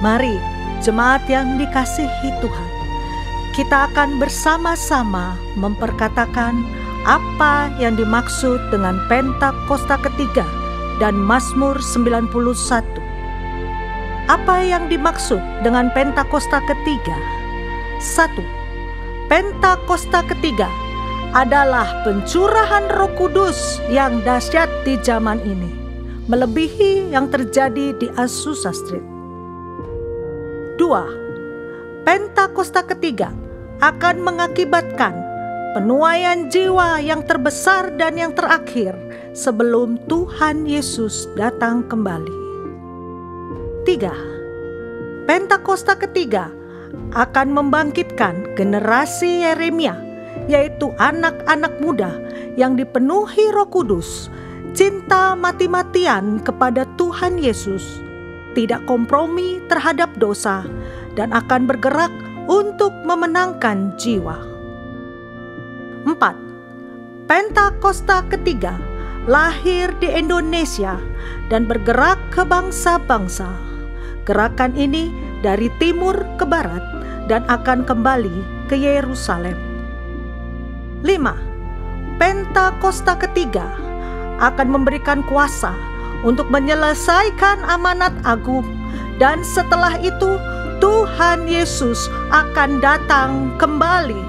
Mari, jemaat yang dikasihi Tuhan, kita akan bersama-sama memperkatakan apa yang dimaksud dengan Pentakosta ketiga dan Mazmur 91. Apa yang dimaksud dengan Pentakosta ketiga? 1. Pentakosta ketiga adalah pencurahan Roh Kudus yang dahsyat di zaman ini, melebihi yang terjadi di Azusa Street. 2. Pentakosta ketiga akan mengakibatkan penuaian jiwa yang terbesar dan yang terakhir sebelum Tuhan Yesus datang kembali. 3. Pentakosta ketiga akan membangkitkan generasi Yeremia, yaitu anak-anak muda yang dipenuhi Roh Kudus, cinta mati-matian kepada Tuhan Yesus, tidak kompromi terhadap dosa, dan akan bergerak untuk memenangkan jiwa. 4. Pentakosta ketiga lahir di Indonesia dan bergerak ke bangsa-bangsa. Gerakan ini dari timur ke barat dan akan kembali ke Yerusalem. 5. Pentakosta ketiga akan memberikan kuasa untuk menyelesaikan amanat agung, dan setelah itu Tuhan Yesus akan datang kembali.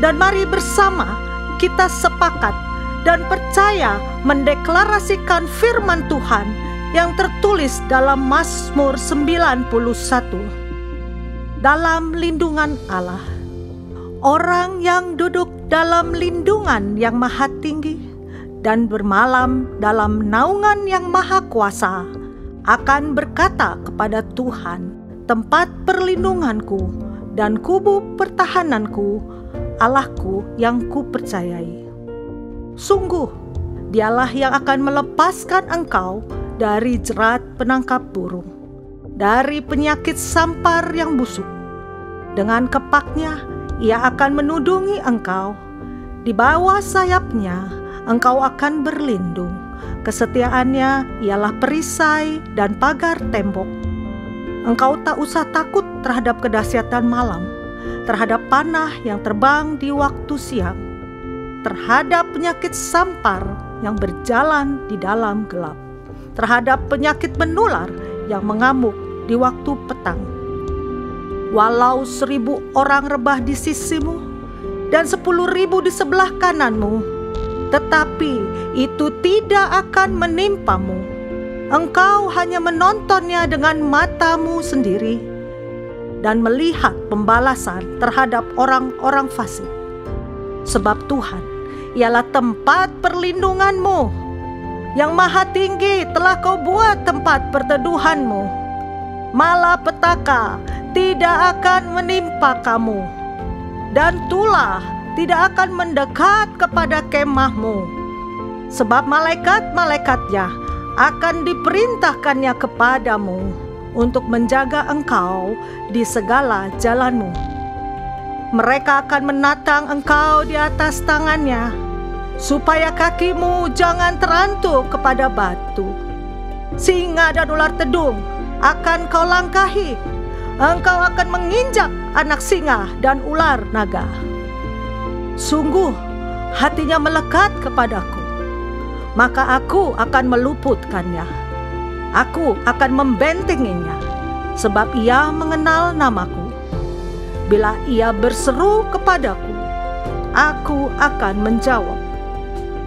Dan mari bersama kita sepakat dan percaya mendeklarasikan firman Tuhan yang tertulis dalam Mazmur 91. Dalam lindungan Allah, orang yang duduk dalam lindungan yang maha tinggi dan bermalam dalam naungan yang maha kuasa akan berkata kepada Tuhan, tempat perlindunganku dan kubu pertahananku, Allahku yang kupercayai. Sungguh, Dialah yang akan melepaskan engkau dari jerat penangkap burung, dari penyakit sampar yang busuk. Dengan kepaknya Ia akan menudungi engkau, di bawah sayapnya engkau akan berlindung. Kesetiaannya ialah perisai dan pagar tembok. Engkau tak usah takut terhadap kedahsyatan malam, terhadap panah yang terbang di waktu siang, terhadap penyakit sampar yang berjalan di dalam gelap, terhadap penyakit menular yang mengamuk di waktu petang. Walau 1.000 orang rebah di sisimu dan 10.000 di sebelah kananmu, tetapi itu tidak akan menimpamu. Engkau hanya menontonnya dengan matamu sendiri dan melihat pembalasan terhadap orang-orang fasik. Sebab Tuhan ialah tempat perlindunganmu, yang maha tinggi telah kau buat tempat perteduhanmu. Malapetaka tidak akan menimpa kamu, dan tulah tidak akan mendekat kepada kemahmu. Sebab malaikat-malaikatnya akan diperintahkannya kepadamu untuk menjaga engkau di segala jalanmu. Mereka akan menatang engkau di atas tangannya, supaya kakimu jangan terantuk kepada batu. Singa dan ular tedung akan kau langkahi. Engkau akan menginjak anak singa dan ular naga. Sungguh hatinya melekat kepadaku, maka aku akan meluputkannya. Aku akan membentenginya, sebab ia mengenal namaku. Bila ia berseru kepadaku, aku akan menjawab.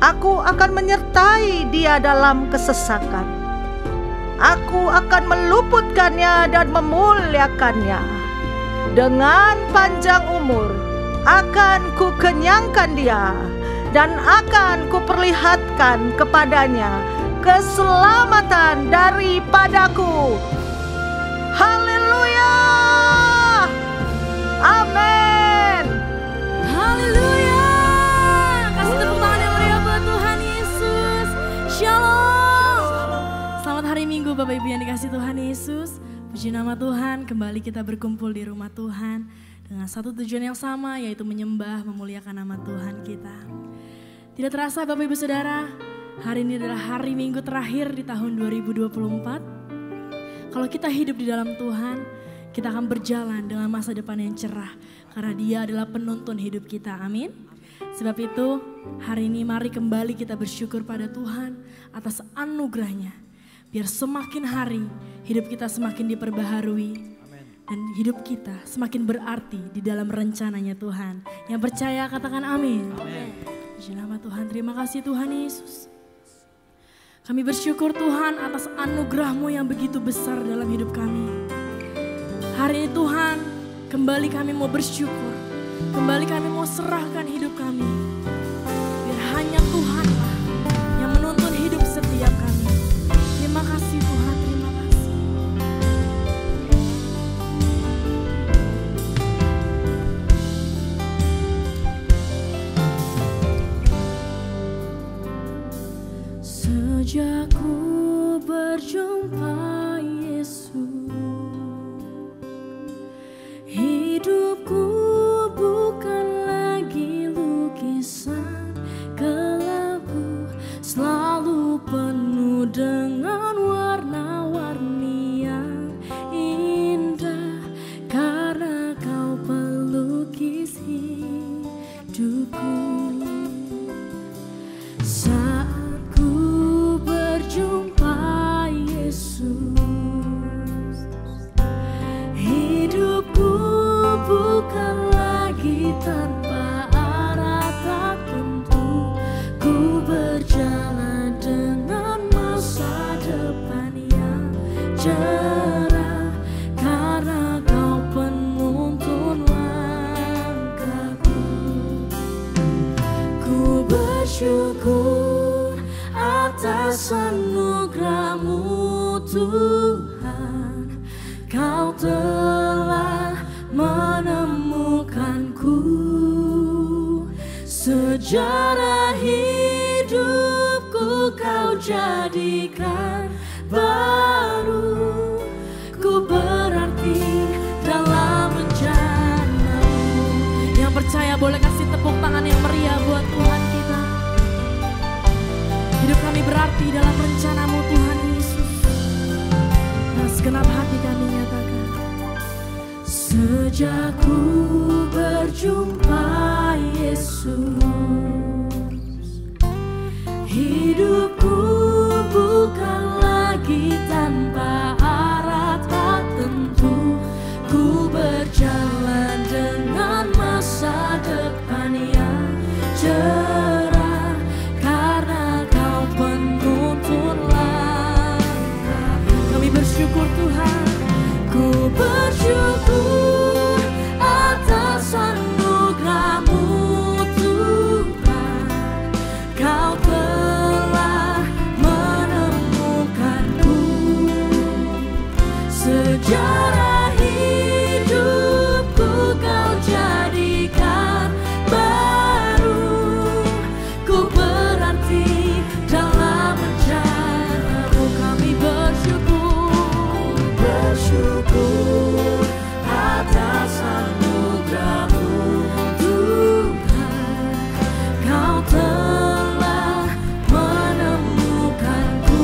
Aku akan menyertai dia dalam kesesakan. Aku akan meluputkannya dan memuliakannya. Dengan panjang umur akan kukenyangkan dia, dan akan kuperlihatkan kepadanya keselamatan daripadaku. Haleluya! Amin. Haleluya! Kasih tepuk tangan yang meriah buat Tuhan Yesus. Shalom. Selamat hari Minggu Bapak Ibu yang dikasih Tuhan Yesus. Puji nama Tuhan, kembali kita berkumpul di rumah Tuhan dengan satu tujuan yang sama, yaitu menyembah, memuliakan nama Tuhan kita. Tidak terasa Bapak Ibu Saudara, hari ini adalah hari Minggu terakhir di tahun 2024. Kalau kita hidup di dalam Tuhan, kita akan berjalan dengan masa depan yang cerah. Karena Dia adalah penuntun hidup kita, amin. Sebab itu hari ini mari kembali kita bersyukur pada Tuhan atas anugerahnya. Biar semakin hari hidup kita semakin diperbaharui. Dan hidup kita semakin berarti di dalam rencananya Tuhan. Yang percaya katakan amin. Puji nama Tuhan, terima kasih Tuhan Yesus. Kami bersyukur Tuhan atas anugerah-Mu yang begitu besar dalam hidup kami. Hari ini Tuhan, kembali kami mau bersyukur. Kembali kami mau serahkan hidup kami. Biar hanya Tuhanlah yang menuntun hidup setiap kami. Terima kasih Tuhan, terima kasih. Sejak ku berjumpa Yesus, hidupku bukan lagi lukisan kelabu, selalu penuh dengan warna-warni yang indah, karena Kau pelukis hidupku. Saat ku berjumpa Yesus, hidupku bukan lagi tanpa arah tak tentu. Ku berjalan dengan masa depan yang cerah, karena Kau penuntun langkahku. Ku bersyukur atas anugerah-Mu Tuhan. Kau telah menemukanku. Sejarah hidupku Kau jadikan baru. Ku berarti dalam rencana-Mu. Yang percaya boleh kasih tepuk tangan yang meriah buat Tuhan kita. Hidup kami berarti dalam rencana-Mu Tuhan Yesus. Dan segenap hati kami nyatakan, sejak ku berjumpa Yesus, hidupku bukan lagi tanpa arah tak tentu. Ku berjalan dengan masa depan yang cerah, karena Kau penuntun langkah. Kami bersyukur Tuhan, ku bersyukur atas anugerah-Mu Tuhan. Kau telah menemukanku. Sejarah hidupku Kau jadikan baru. Ku berarti dalam rencana-Mu. Kami bersyukur atas anugerah-Mu Tuhan. Kau telah menemukanku.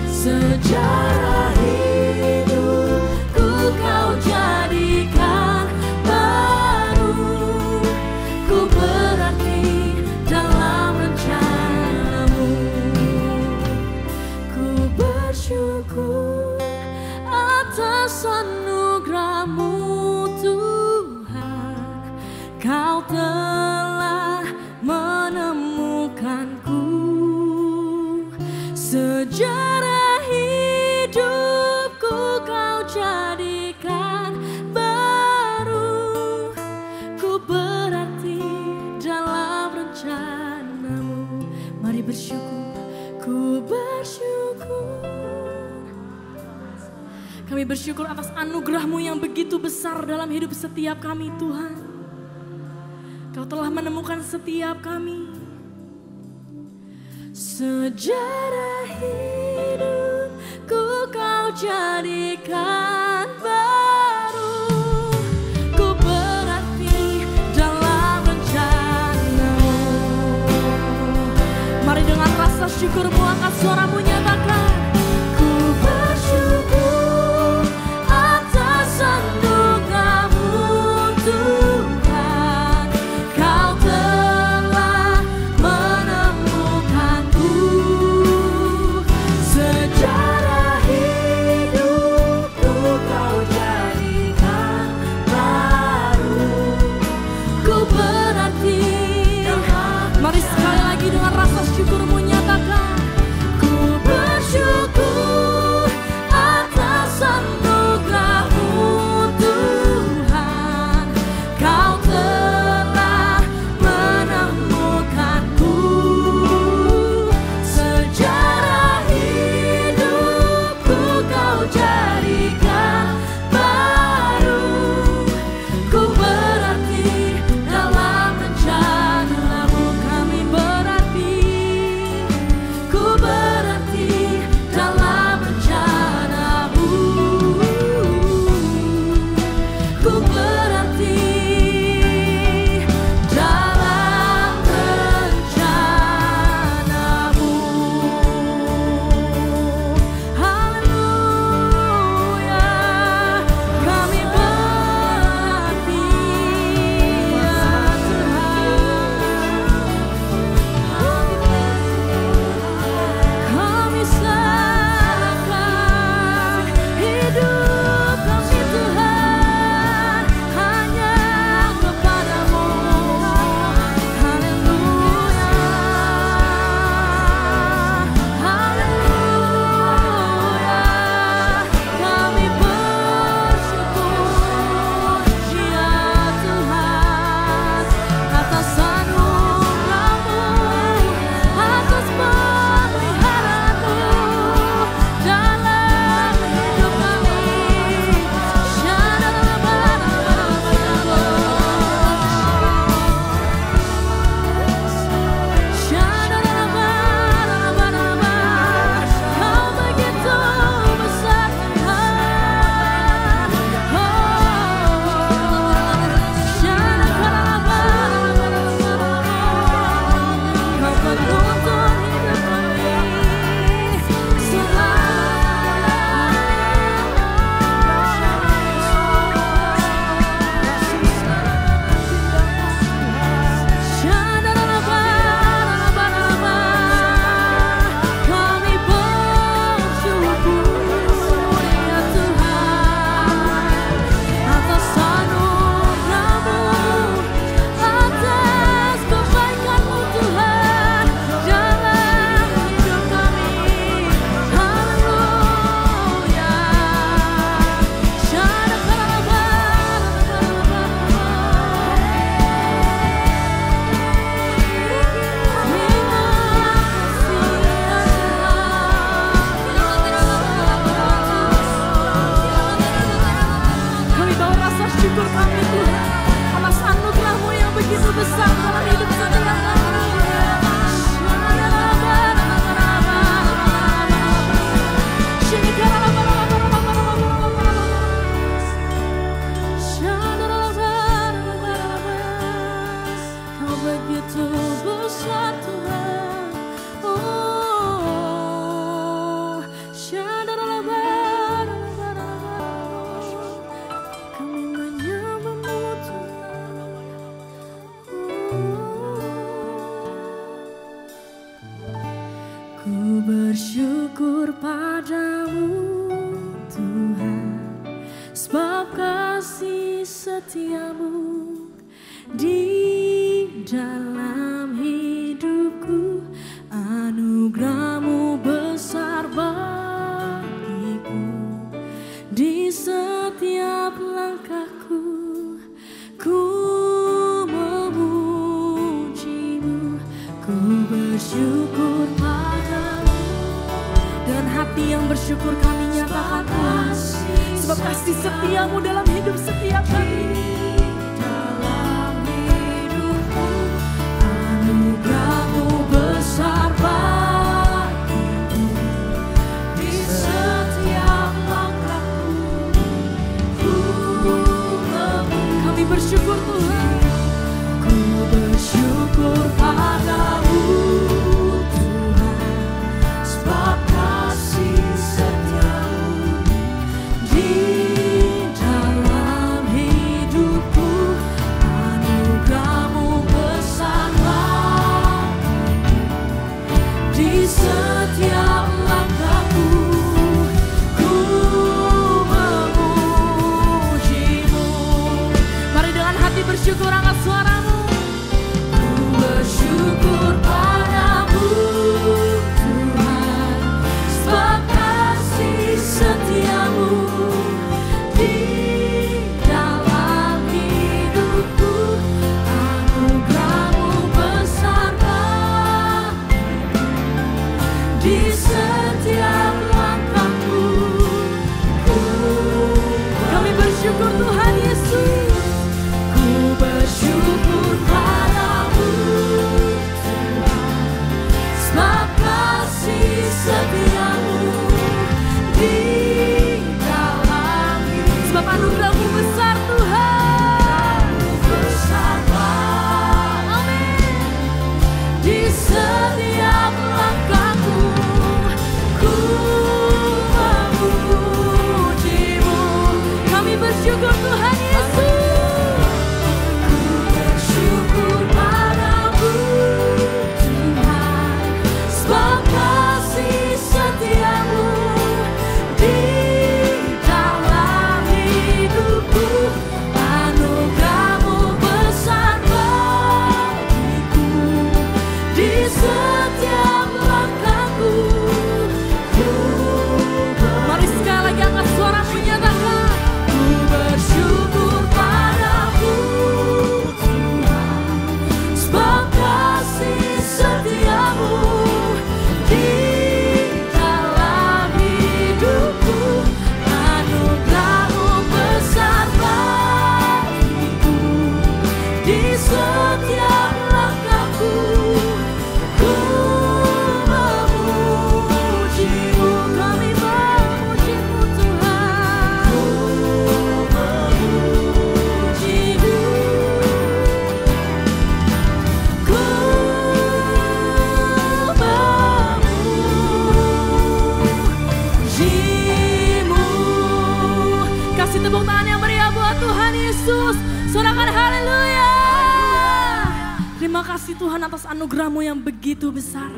Sejarah hidupku Kau jadikan baru. Ku berarti dalam rencana-Mu. Ku bersyukur atas anugerah-Mu Tuhan. Kau telah menemukanku. Sejarah hidupku Kau jadikan baru. Ku berarti dalam rencana-Mu. Mari bersyukur, ku bersyukur. Kami bersyukur atas anugerah-Mu yang begitu besar dalam hidup setiap kami Tuhan. Kau telah menemukan setiap kami. Sejarah hidupku Kau jadikan baru. Ku berarti dalam rencana-Mu. Mari dengan rasa syukur-Mu angkat suara-Mu, nyatakan, ku bersyukur bersyukur kami Tuhan atas anugerah-Mu yang begitu besar dalam hidup setiap kami. Kau begitu besar Tuhan. Oh, kami menyembah-Mu Tuhan. Ku bersyukur padamu Tuhan, sebab kasih setiamu di dalam hidupku. Anugerah-Mu besar bagiku, di setiap langkahku ku memuji-Mu. Ku bersyukur padamu, dengan hati yang bersyukur kami nyatakan Tuhan, sebab kasih setiamu dalam hidup setiap kami. Dalam hidupku, anugerah-Mu besar bagiku, di setiap langkahku ku memuji. Kami bersyukur Tuhan, ku bersyukur padamu Tuhan, sebab kasih setiamu di dalam hidupku. Anugerah-Mu besar bagiku, di setiap langkahku ku memuji-Mu. Mari dengan hati bersyukur angkat suaramu. Ku bersyukur padamu Tuhan, sebab kasih setiamu di dalam hidupku. Anugerah-Mu besar bagiku, di setiap langkahku ku. Kami bersyukur Tuhan Yesus. Ku bersyukur padamu Tuhan, sebab kasih setiamu di dalam hidup. Sebab anugerah-Mu besar Tuhan, besar banget. Amin. Di setiap langkahku ku memuji-Mu. Kami bersyukur Tuhan Yesus. Ku bersyukur padamu Tuhan, sebab kasih setiamu di dalam hidupku. Anugerah-Mu besar bagiku, di setiap langkahku ku. Mari sekali lagi angkat suaramu nyatakan. Ku bersyukur padamu Tuhan, sebab kasih setiamu di dalam hidupku. Anugerah-Mu besar bagiku, di setiap langkahku ku memuji-Mu. Kami memuji-Mu Tuhan, ku memuji-Mu, ku memuji-Mu. Kasih tepuk tangan yang meriah buat Tuhan Yesus. Sorakan haleluya. Terima kasih Tuhan atas anugerah-Mu yang begitu besar.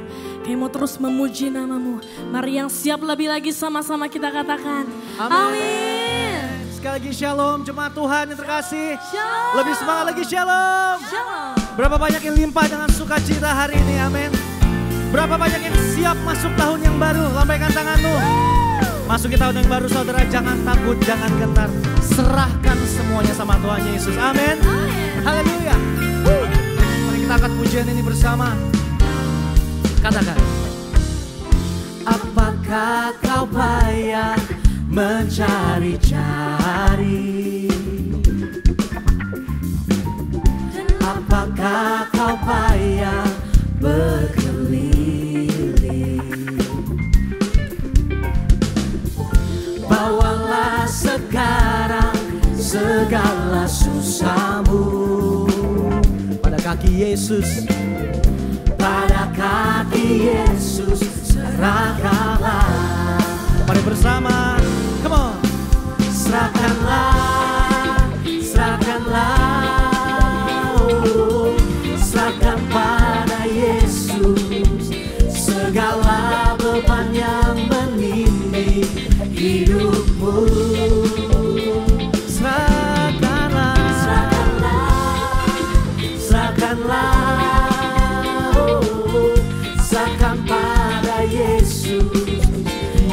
Kami mau terus memuji nama-Mu. Mari yang siap lebih lagi sama-sama kita katakan. Amin. Sekali lagi shalom jemaat Tuhan yang terkasih. Shalom. Lebih semangat lagi shalom. Shalom. Berapa banyak yang limpah dengan sukacita hari ini, amin. Berapa banyak yang siap masuk tahun yang baru, lambaikan tanganmu. Masuki tahun yang baru saudara, jangan takut, jangan gentar. Serahkan semuanya sama Tuhan Yesus, amin. Haleluya. Mari kita angkat pujian ini bersama. Katakan. Apakah kau payah mencari-cari segala susahmu. Pada kaki Yesus, pada kaki Yesus serahkanlah. Mari bersama, come on. Serahkanlah, serahkanlah, oh, serahkan pada Yesus segala beban yang menimpa hidupmu. Serahkanlah, serahkanlah, oh, serahkan pada Yesus.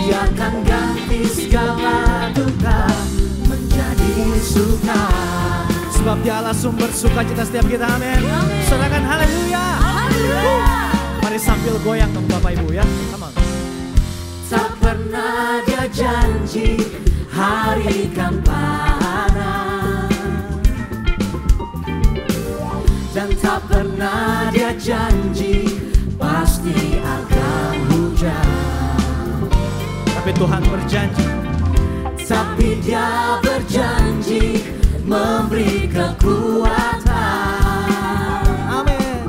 Dia akan ganti segala duka menjadi suka. Sebab Dia adalah sumber sukacita setiap kita, amin. Serahkan, haleluya. Mari sambil goyang dong Bapak Ibu ya, come on. Tak pernah Dia janji hari kan panas, dan tak pernah Dia janji pasti akan hujan. Tapi Tuhan berjanji, tapi Dia berjanji memberi kekuatan. Amin.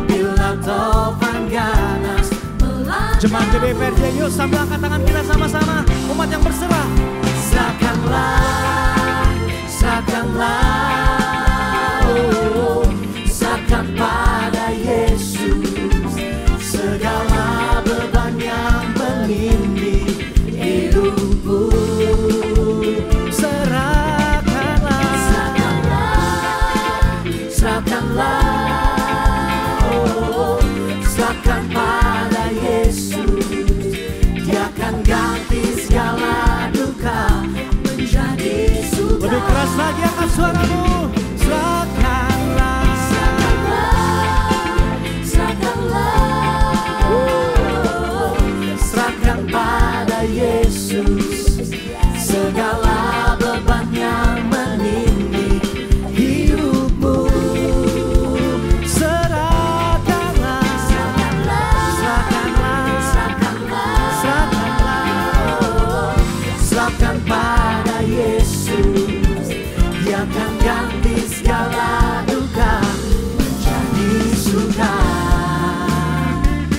Bila topan ganas melanda. Jemaat GBPRJ, yuk sambil angkat tangan kita sama-sama, umat yang berserah. Serahkanlah, serahkanlah, oh, serahkan pada Yesus segala beban yang menimpa hidupmu. Serahkanlah, serahkanlah, oh, serahkan pada Yesus. Dia akan ganti segala duka menjadi suka. Lebih keras lagi angkat suaramu. Serahkanlah, serahkanlah, oh, serahkan pada Yesus segala beban yang menimpa hidupmu. Serahkanlah, serahkanlah, serahkanlah, oh, serahkan pada Yesus. Dia akan ganti segala duka menjadi suka.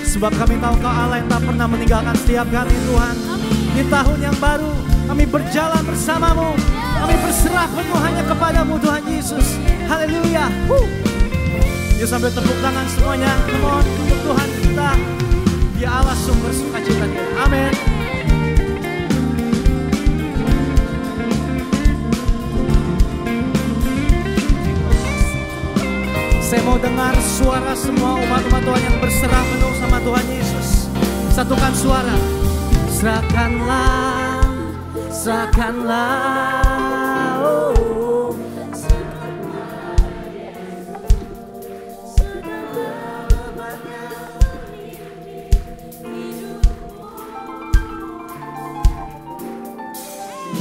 Sebab kami tahu Kau Allah yang tak pernah meninggalkan setiap kami, Tuhan. Di tahun yang baru kami berjalan bersamamu. Kami berserah penuh hanya kepadamu Tuhan Yesus. Haleluya. Yuk sambil tepuk tangan semuanya. Come on, untuk Tuhan kita. Dia Allah sumber sukacita kita. Amin. Saya mau dengar suara semua umat-umat Tuhan yang berserah penuh sama Tuhan Yesus. Satukan suara. Serahkanlah, serahkanlah, oh,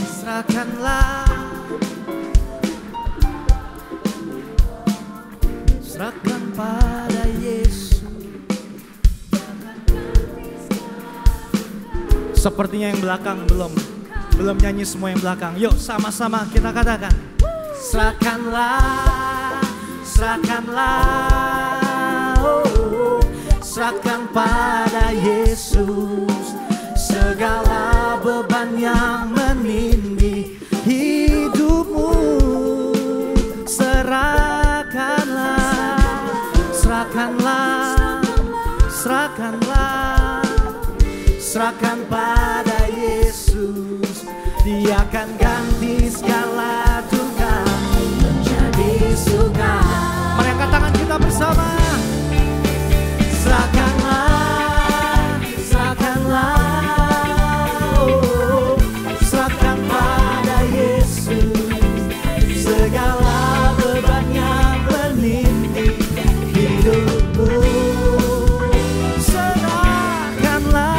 serahkanlah, serahkan pada Yesus. Sepertinya yang belakang belum nyanyi semua yang belakang. Yuk sama-sama kita katakan. Serahkanlah, serahkanlah, oh, serahkan pada Yesus segala beban yang menimpa hidupmu. Serahkanlah, serahkanlah, serahkanlah, serahkan pada Yesus. Dia akan ganti segala duka menjadi suka. Mari angkat tangan kita bersama. Serahkanlah, serahkanlah, oh, serahkan pada Yesus segala beban yang menimpa hidupmu. Serahkanlah,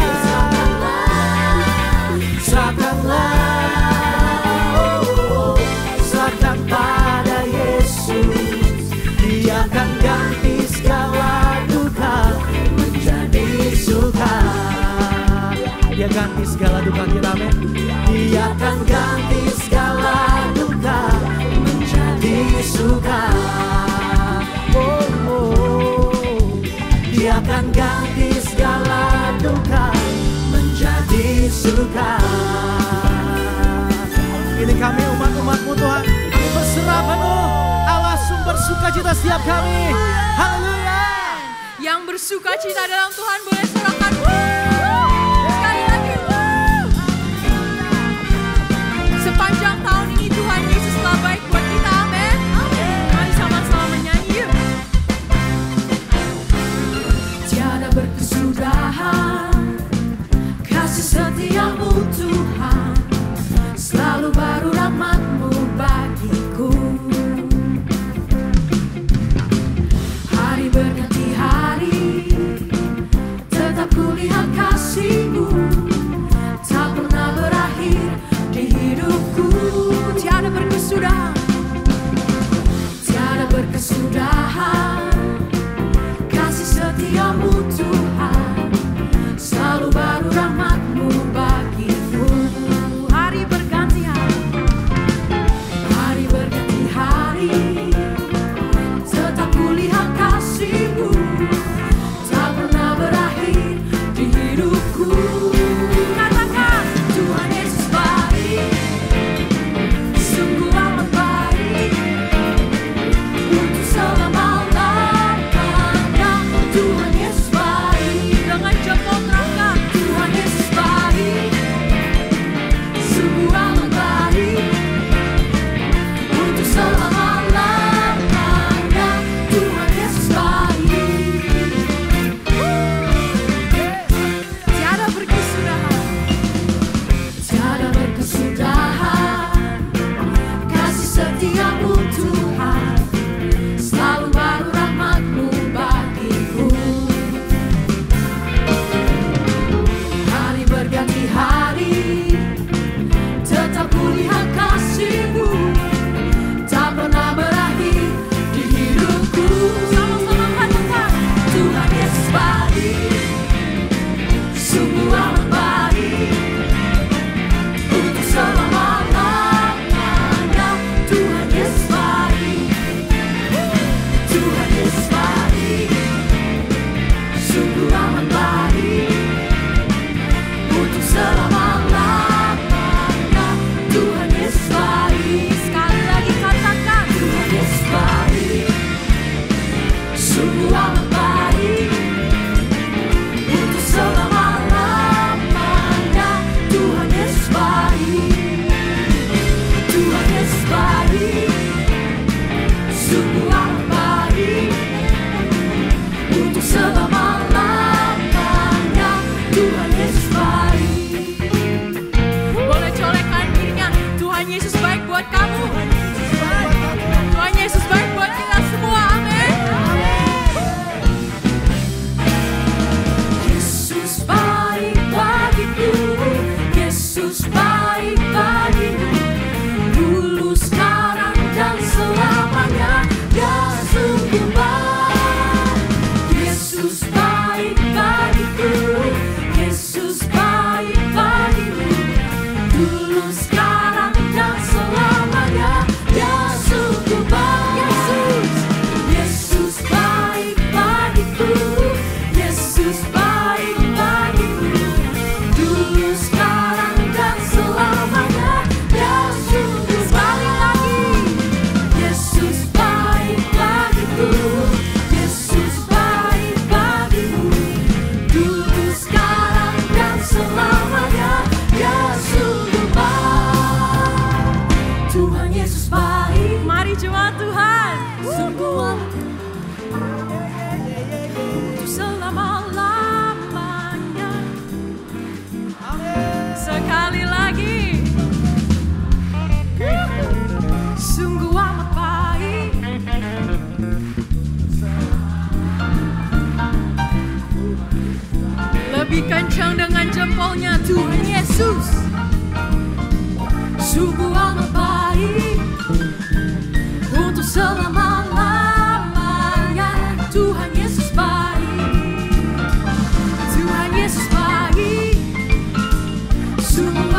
serahkanlah, oh, serahkan pada Yesus. Dia akan ganti segala duka menjadi suka. Dia ganti segala duka kita, amin. Dia akan ganti segala setiap kami. Haleluya. Yang bersuka cita dalam Tuhan boleh sorakan. Sekali lagi. Sepanjang tahun ini Tuhan Yesus telah baik buat kita. Amin. Mari sama-sama menyanyi yuk. Tiada berkesudahan kasih setiamu Tuhan, selalu baru rahmat-Mu bagiku. Hari berganti hari, tetap kulihat kasih-Mu, tak pernah berakhir di hidupku. Tiada berkesudahan, tiada berkesudahan kasih setiamu Tuhan, selalu baru rahmat-Mu bagiku. Hari berganti hari, hari berganti hari, tetap kulihat kasih-Mu, tak pernah berakhir di hidupku. Katakan, Tuhan Yesus baik, sungguh amat baik, untuk selama-lamanya. Tuhan Yesus baik, dengan jempol terangkat. Tuhan Yesus baik, sungguh amat baik, untuk selama-lamanya. Tuhan Yesus baik. Tiada berkesudahan, tiada berkesudahan kasih setiamu Tuhan, selalu baru rahmat-Mu bagiku. Hari berganti hari, tetap kulihat kasih-Mu, tak pernah berakhir di hidupku. Sama-sama katakan, Tuhan Yesus baik, sungguh amat baik, untuk selama-lamanya. Tuhan Yesus baik, Tuhan Yesus baik, sungguh amat baik, untuk selama-lamanya. Tuhan Yesus baik. Sekali lagi katakan, Tuhan Yesus baik, sungguh amat baik, untuk selama-lamanya. Tuhan Yesus baik, Tuhan Yesus baik, sungguh amat baik, untuk selama-lamanya. Tuhan Yesus baik. Boleh colekkan dirinya. Tuhan Yesus baik buat kamu. Tuhan Yesus baik buat kita semua. Amin. Yesus baik bagiku, Yesus baik bagimu, dulu, sekarang, dan selamanya. Dia sungguh baik. Yesus baik bagiku, Yesus baik bagimu, dulu, sekarang, dan selamanya. Dia sungguh baik. Yesus baik bagiku, Yesus baik bagimu, dulu, sekarang, dan selamanya. Dia sungguh baik. Yesus baik bagiku, Yesus baik bagimu, dulu, sekarang, dan selamanya. Dia sungguh baik. Tuhan Yesus baik. Mari jemaat Tuhan, sungguh amat untuk selama-lamanya. Sekali lagi, sungguh amat baik, lebih kencang dengan jempolnya. Tuhan Yesus sungguh amat baik, untuk selama-lamanya. Tuhan Yesus baik, Tuhan Yesus baik, sungguh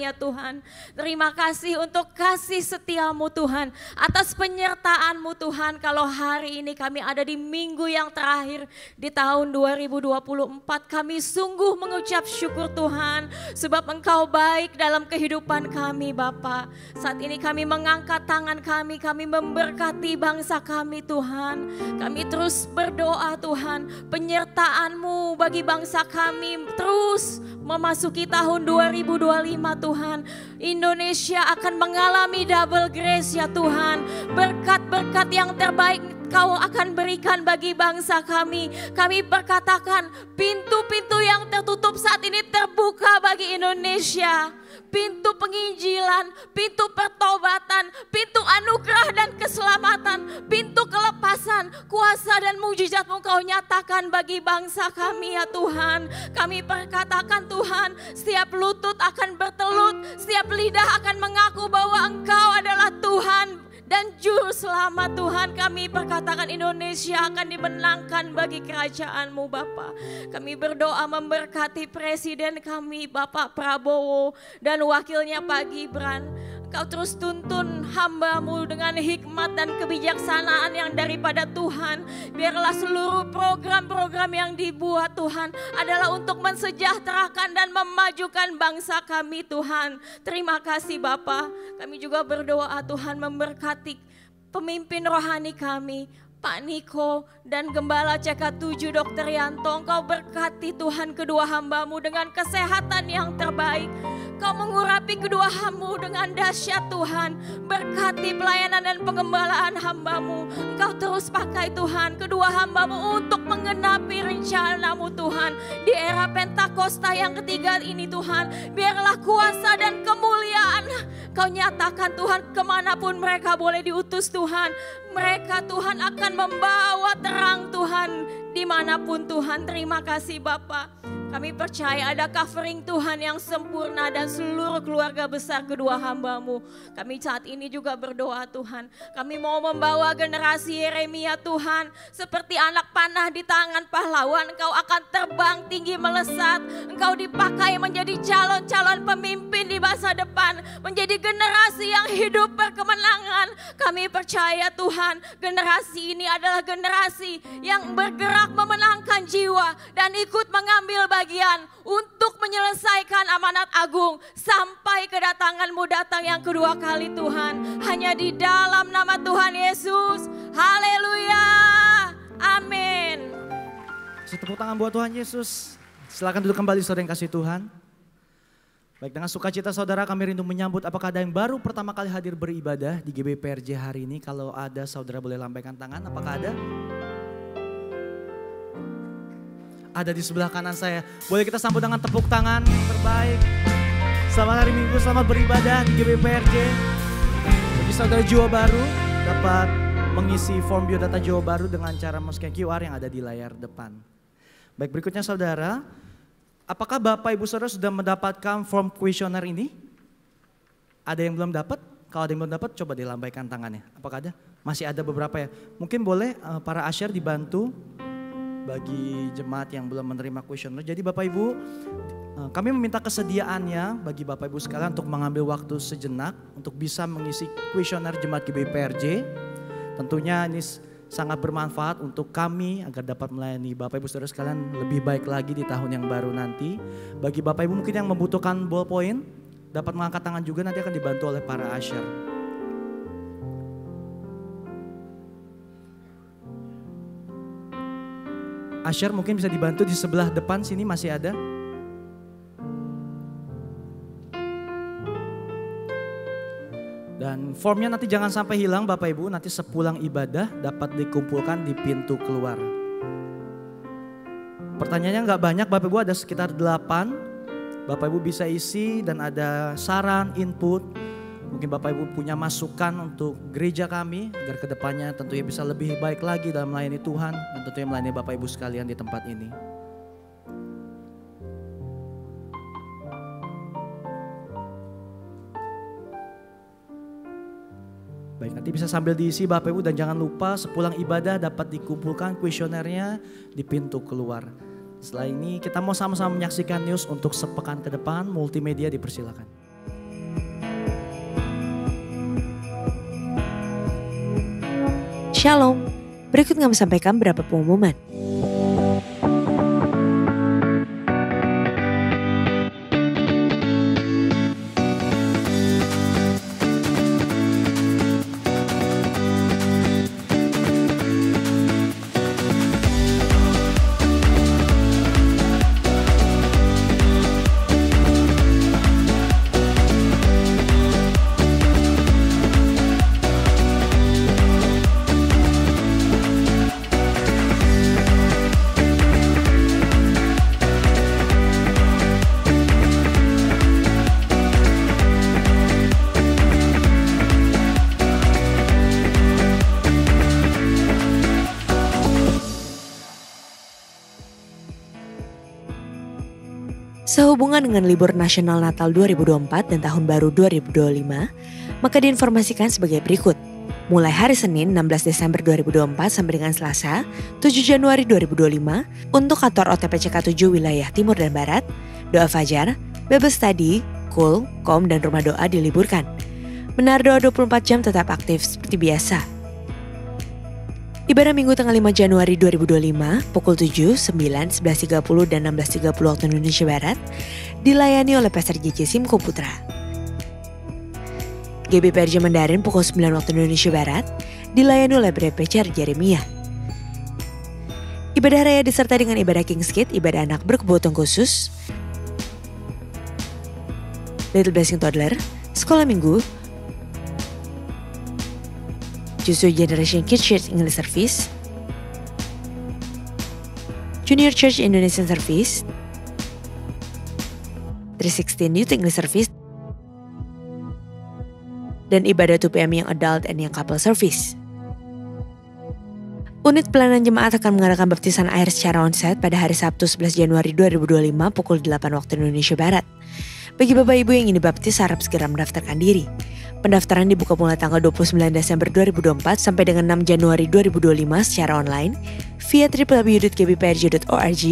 kami ya Tuhan. Terima kasih untuk kasih setiamu Tuhan, atas penyertaan-Mu Tuhan. Kalau hari ini kami ada di minggu yang terakhir di tahun 2024, kami sungguh mengucap syukur Tuhan, sebab Engkau baik dalam kehidupan kami Bapa. Saat ini kami mengangkat tangan kami memberkati bangsa kami Tuhan. Kami terus berdoa Tuhan, penyertaan-Mu bagi bangsa kami terus memasuki tahun 2025 Tuhan. Indonesia akan mengalami double grace ya Tuhan. Berkat-berkat yang terbaik Kau akan berikan bagi bangsa kami. Kami perkatakan pintu-pintu yang tertutup saat ini terbuka bagi Indonesia. Pintu penginjilan, pintu pertobatan, pintu anugerah dan keselamatan, pintu kelepasan, kuasa dan mujizat-Mu Kau nyatakan bagi bangsa kami ya Tuhan. Kami perkatakan Tuhan, setiap lutut akan bertelut, setiap lidah akan mengaku bahwa Engkau adalah Tuhan dan Juru Selamat Tuhan. Kami perkatakan Indonesia akan dimenangkan bagi kerajaan-Mu Bapa. Kami berdoa memberkati Presiden kami Bapak Prabowo dan wakilnya Pak Gibran. Kau terus tuntun hamba-Mu dengan hikmat dan kebijaksanaan yang daripada Tuhan. Biarlah seluruh program-program yang dibuat Tuhan adalah untuk mensejahterakan dan memajukan bangsa kami Tuhan. Terima kasih Bapa. Kami juga berdoa Tuhan memberkati pemimpin rohani kami, Pak Niko dan Gembala CK7 Dr. Yanto. Engkau berkati Tuhan kedua hamba-Mu dengan kesehatan yang terbaik. Kau mengurapi kedua hamba-Mu dengan dahsyat Tuhan. Berkati pelayanan dan pengembalaan hamba-Mu. Engkau terus pakai Tuhan kedua hamba-Mu untuk menggenapi rencana-Mu Tuhan. Di era Pentakosta yang ketiga ini Tuhan, biarlah kuasa dan kemuliaan Kau nyatakan Tuhan kemanapun mereka boleh diutus Tuhan. Mereka Tuhan akan membawa terang Tuhan dimanapun Tuhan. Terima kasih Bapa. Kami percaya ada covering Tuhan yang sempurna dan seluruh keluarga besar kedua hamba-Mu. Kami saat ini juga berdoa Tuhan. Kami mau membawa generasi Yeremia Tuhan. Seperti anak panah di tangan pahlawan. Engkau akan terbang tinggi melesat. Engkau dipakai menjadi calon-calon pemimpin di masa depan. Menjadi generasi yang hidup berkemenangan. Kami percaya Tuhan, generasi ini adalah generasi yang bergerak memenangkan jiwa. Dan ikut mengambil bagian untuk menyelesaikan amanat agung sampai kedatangan-Mu datang yang kedua kali Tuhan. Hanya di dalam nama Tuhan Yesus. Haleluya. Amin. Tepuk tangan buat Tuhan Yesus. Silakan duduk kembali saudara yang kasih Tuhan. Baik, dengan sukacita saudara kami rindu menyambut apakah ada yang baru pertama kali hadir beribadah di GBPRJ hari ini. Kalau ada saudara boleh lambaikan tangan, apakah ada? Ada di sebelah kanan saya. Boleh kita sambut dengan tepuk tangan yang terbaik. Selamat hari Minggu, selamat beribadah di GBPRJ. Bagi saudara jiwa baru dapat mengisi form biodata jiwa baru dengan cara men-scan QR yang ada di layar depan. Baik, berikutnya saudara, apakah Bapak Ibu Saudara sudah mendapatkan form kuesioner ini? Ada yang belum dapat? Kalau ada yang belum dapat coba dilambaikan tangannya. Apakah ada? Masih ada beberapa ya. Mungkin boleh para usher dibantu bagi jemaat yang belum menerima kuesioner. Jadi Bapak Ibu, kami meminta kesediaannya bagi Bapak Ibu sekalian untuk mengambil waktu sejenak untuk bisa mengisi kuesioner jemaat GBPRJ. Tentunya ini sangat bermanfaat untuk kami agar dapat melayani Bapak Ibu Saudara sekalian lebih baik lagi di tahun yang baru nanti. Bagi Bapak Ibu mungkin yang membutuhkan ballpoint, dapat mengangkat tangan juga, nanti akan dibantu oleh para usher. Usher mungkin bisa dibantu di sebelah depan sini masih ada. Dan formnya nanti jangan sampai hilang Bapak Ibu, nanti sepulang ibadah dapat dikumpulkan di pintu keluar. Pertanyaannya nggak banyak Bapak Ibu, ada sekitar 8. Bapak Ibu bisa isi dan ada saran, input. Mungkin Bapak Ibu punya masukan untuk gereja kami agar kedepannya tentunya bisa lebih baik lagi dalam melayani Tuhan dan tentunya melayani Bapak Ibu sekalian di tempat ini. Baik, nanti bisa sambil diisi Bapak Ibu dan jangan lupa sepulang ibadah dapat dikumpulkan kuesionernya di pintu keluar. Setelah ini kita mau sama-sama menyaksikan news untuk sepekan ke depan, multimedia dipersilakan. Shalom. Berikut kami sampaikan beberapa pengumuman. Sehubungan dengan libur nasional Natal 2024 dan Tahun Baru 2025, maka diinformasikan sebagai berikut. Mulai hari Senin 16 Desember 2024 sampai dengan Selasa 7 Januari 2025 untuk kantor OTPCK 7 wilayah Timur dan Barat, doa fajar, Bible study, KUL, KOM dan rumah doa diliburkan. Menara doa 24 jam tetap aktif seperti biasa. Ibadah Minggu tanggal 5 Januari 2025 pukul 7, 9, 11.30 dan 16.30 waktu Indonesia Barat dilayani oleh Pastor JJ Simko Putra. GBPRJ Mandarin pukul 9 waktu Indonesia Barat dilayani oleh Preacher Jeremia. Ibadah raya disertai dengan ibadah King's Kids, ibadah anak berkebutuhan khusus, Little Blessing Toddler, sekolah minggu, Justru Generation Kids Church English Service, Junior Church Indonesian Service, 316 Youth English Service, dan ibadah 2 PM yang adult and yang couple service. Unit pelayanan jemaat akan mengadakan baptisan air secara onsite pada hari Sabtu 11 Januari 2025 pukul 8 waktu Indonesia Barat. Bagi Bapak Ibu yang ingin dibaptis, harap segera mendaftarkan diri. Pendaftaran dibuka mulai tanggal 29 Desember 2024 sampai dengan 6 Januari 2025 secara online via www.gbprj.org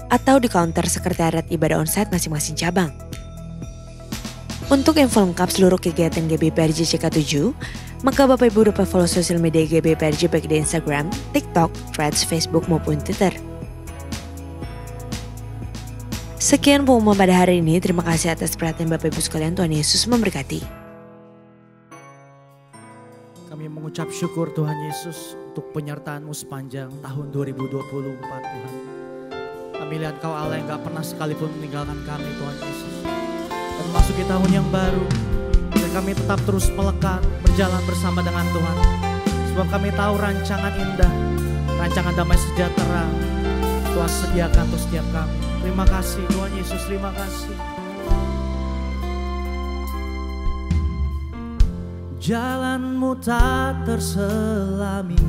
atau di counter sekretariat ibadah onsite masing-masing cabang. Untuk info lengkap seluruh kegiatan GBPRJ CK7, maka Bapak Ibu dapat follow sosial media GBPRJ baik di Instagram, TikTok, Threads, Facebook maupun Twitter. Sekian pengumuman pada hari ini. Terima kasih atas perhatian Bapak Ibu sekalian. Tuhan Yesus memberkati. Kami mengucap syukur Tuhan Yesus untuk penyertaan-Mu sepanjang tahun 2024 Tuhan. Kami lihat Kau Allah yang gak pernah sekalipun meninggalkan kami Tuhan Yesus. Dan memasuki tahun yang baru, dan kami tetap terus melekat berjalan bersama dengan Tuhan. Sebab kami tahu rancangan indah, rancangan damai sejahtera Tuhan sediakan untuk setiap kami. Terima kasih Tuhan Yesus, terima kasih. Jalan-Mu tak terselami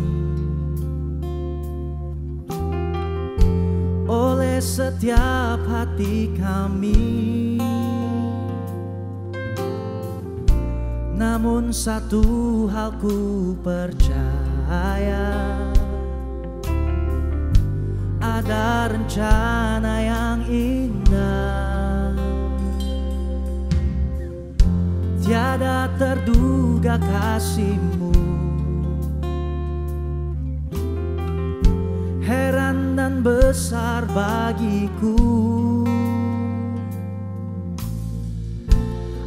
oleh setiap hati kami. Namun satu hal ku percaya, ada rencana yang indah, tiada terduga kasih-Mu. Heran dan besar bagiku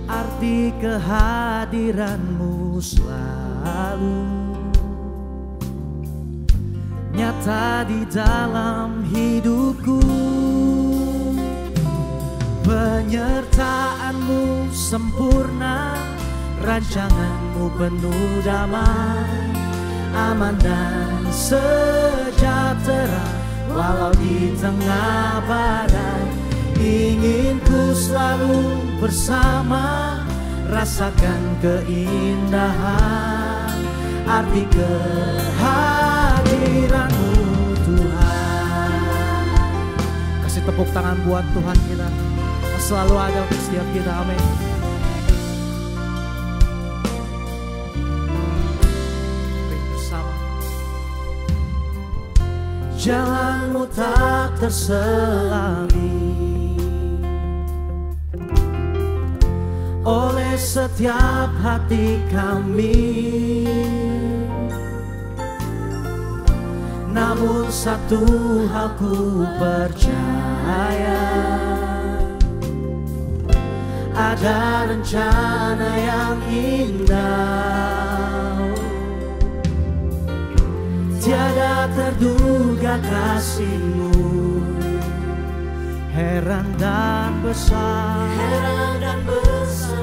arti kehadiran-Mu selalu nyata di dalam hidupku. Penyertaan-Mu sempurna, rancangan-Mu penuh damai, aman dan sejahtera walau di tengah badai. Ingin ku selalu bersama, rasakan keindahan arti kehadiran-Mu Tuhan. Kasih tepuk tangan buat Tuhan kita, selalu ada untuk setiap kita, amin. Jalan-Mu tak terselami oleh setiap hati kami. namun satu hal ku percaya, ada rencana yang indah. Tiada terduga kasih-Mu, heran dan besar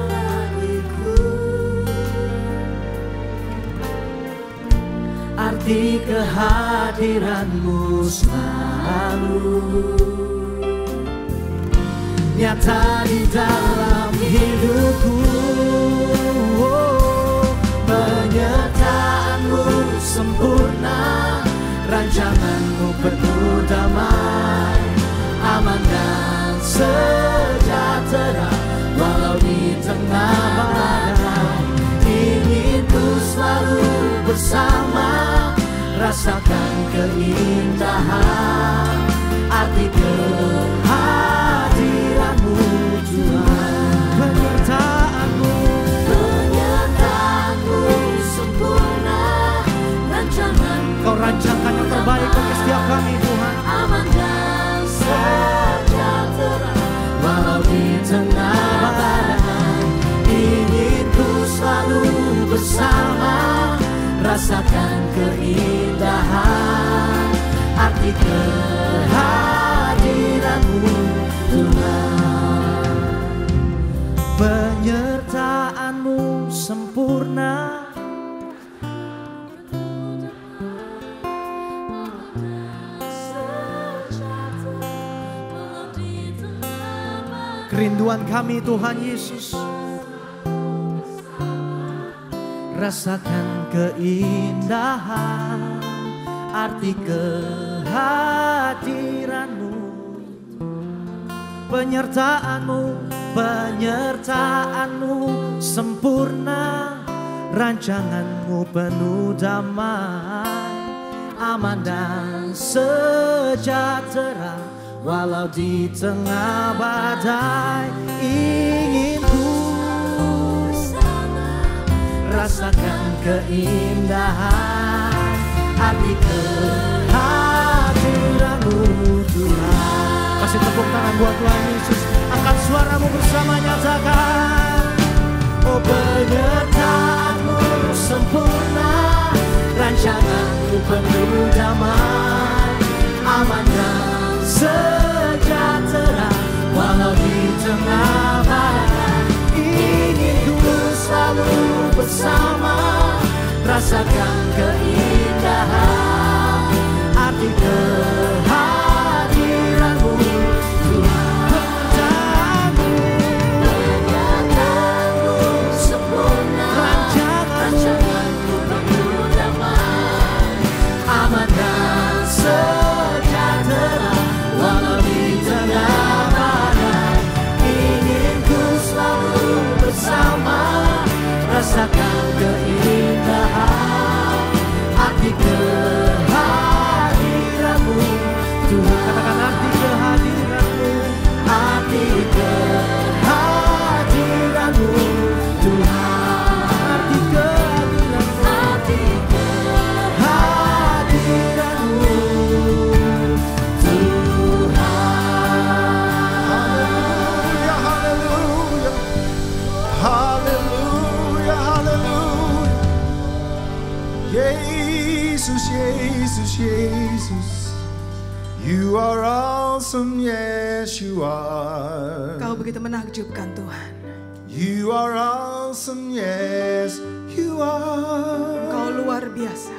bagiku. Arti kehadiran-Mu selalu nyata di dalam hidupku. Penyertaan-Mu sempurna, rancangan-Mu penuh damai, aman dan sejahtera walau di tengah badai. Ingin ku selalu bersama, rasakan keindahan arti kehadiran-Mu Tuhan. Penyertaan-Mu sempurna, rancangan-Mu Kau rancangkan yang terbaik bagi setiap kami Tuhan. Aman dan sejahtera walau di tengah badai. Ingin ku selalu bersama, rasakan keindahan arti kehadiran-Mu Tuhan. Penyertaan-Mu sempurna, kerinduan kami Tuhan Yesus, rasakan keindahan arti kehadiran-Mu. Penyertaan-Mu sempurna, rancangan-Mu penuh damai, aman dan sejahtera walau di tengah badai. Ingin ku rasakan keindahan arti kehadiran-Mu Tuhan. Kasih tepuk tangan buat Tuhan Yesus. Angkat suaramu bersama, nyatakan. Oh, penyertaan-Mu sempurna, rancangan-Mu penuh damai, aman dan sejahtera walau di tengah badai. Ingin ku selalu bersama, rasakan keindahan arti kehadiran-Mu Tuhan. Penyertaan-Mu sempurna, rancangan-Mu penuh damai, aman dan sejahtera walau di tengah badai. Ingin ku selalu bersama, rasakan keindahan arti kehadiran-Mu Tuhan. Katakan arti kehadiran-Mu, arti kehadiran-Mu Tuhan. Arti kehadiran-Mu, arti kehadiran-Mu Tuhan. Hallelujah, hallelujah, hallelujah. Jesus, Jesus, Jesus, You are awesome, yes you are. Kau begitu menakjubkan Tuhan. You are awesome, yes you are. Kau luar biasa.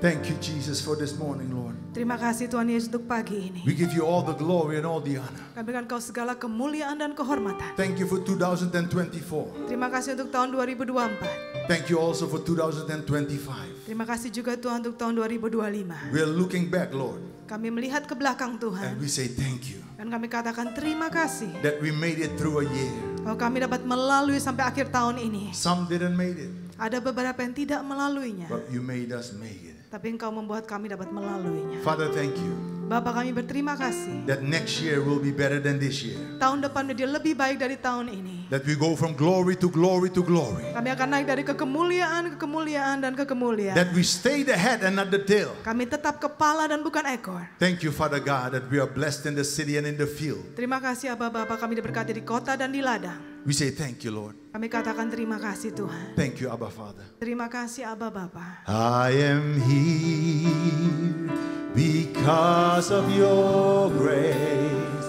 Thank you Jesus for this morning, Lord. Terima kasih Tuhan Yesus untuk pagi ini. We give You all the glory and all the honor. Kami berikan Kau segala kemuliaan dan kehormatan. Thank You for 2024. Terima kasih untuk tahun 2024. Thank You also for 2025. Terima kasih juga Tuhan untuk tahun 2025. We are looking back, Lord, Kami melihat ke belakang and Tuhan. we say thank You Dan kami katakan terima kasih. that we made it through a year. Kalau kami dapat melalui sampai akhir tahun ini. Some didn't make it, Ada beberapa yang tidak melaluinya. but You made us make it. Tapi Engkau membuat kami dapat melaluinya. Father, thank You Bapa, kami berterima kasih. that next year will be better than this year. Tahun depan menjadi lebih baik dari tahun ini. That we go from glory to glory to glory. Kami akan naik dari kekemuliaan ke kemuliaan dan ke kemuliaan. That we stay the head and not the tail. Kami tetap kepala dan bukan ekor. Thank you, Father God, that we are blessed in the city and in the field. Terima kasih Abba Bapa, kami diberkati di kota dan di ladang. We say thank you, Lord. Kami katakan terima kasih Tuhan. Thank you, Abba Father. Terima kasih Abba Bapa. I am here because of your grace.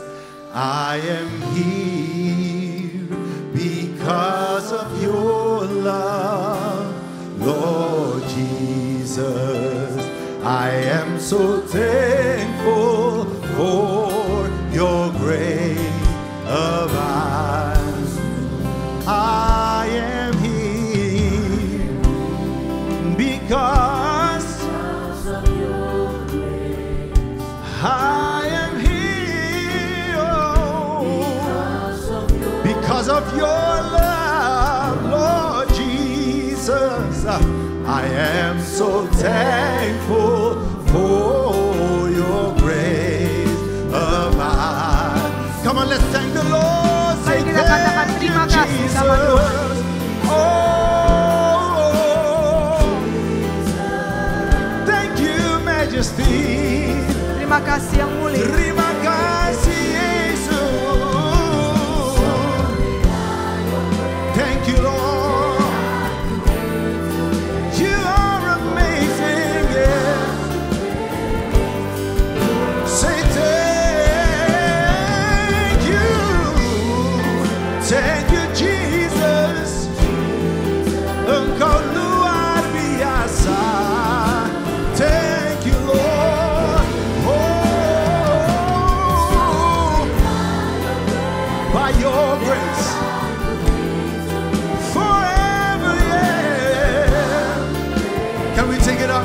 I am here because of your love, Lord Jesus. I am so thankful for your grace above. I am here because I am here because of your love, Lord Jesus. I am so thankful for your grace above. Come on, let's thank the Lord. Mari kita katakan terima kasih sama Tuhan. Thank you, Majesty. Terima kasih yang mulia. Terima kasih, Yesus. Thank you, Lord. You are amazing, yeah. Say thank you. Thank you, Jesus. Engkau luar biasa. Thank you, Lord. Oh, by your grace, forever, yeah. Can we take it up?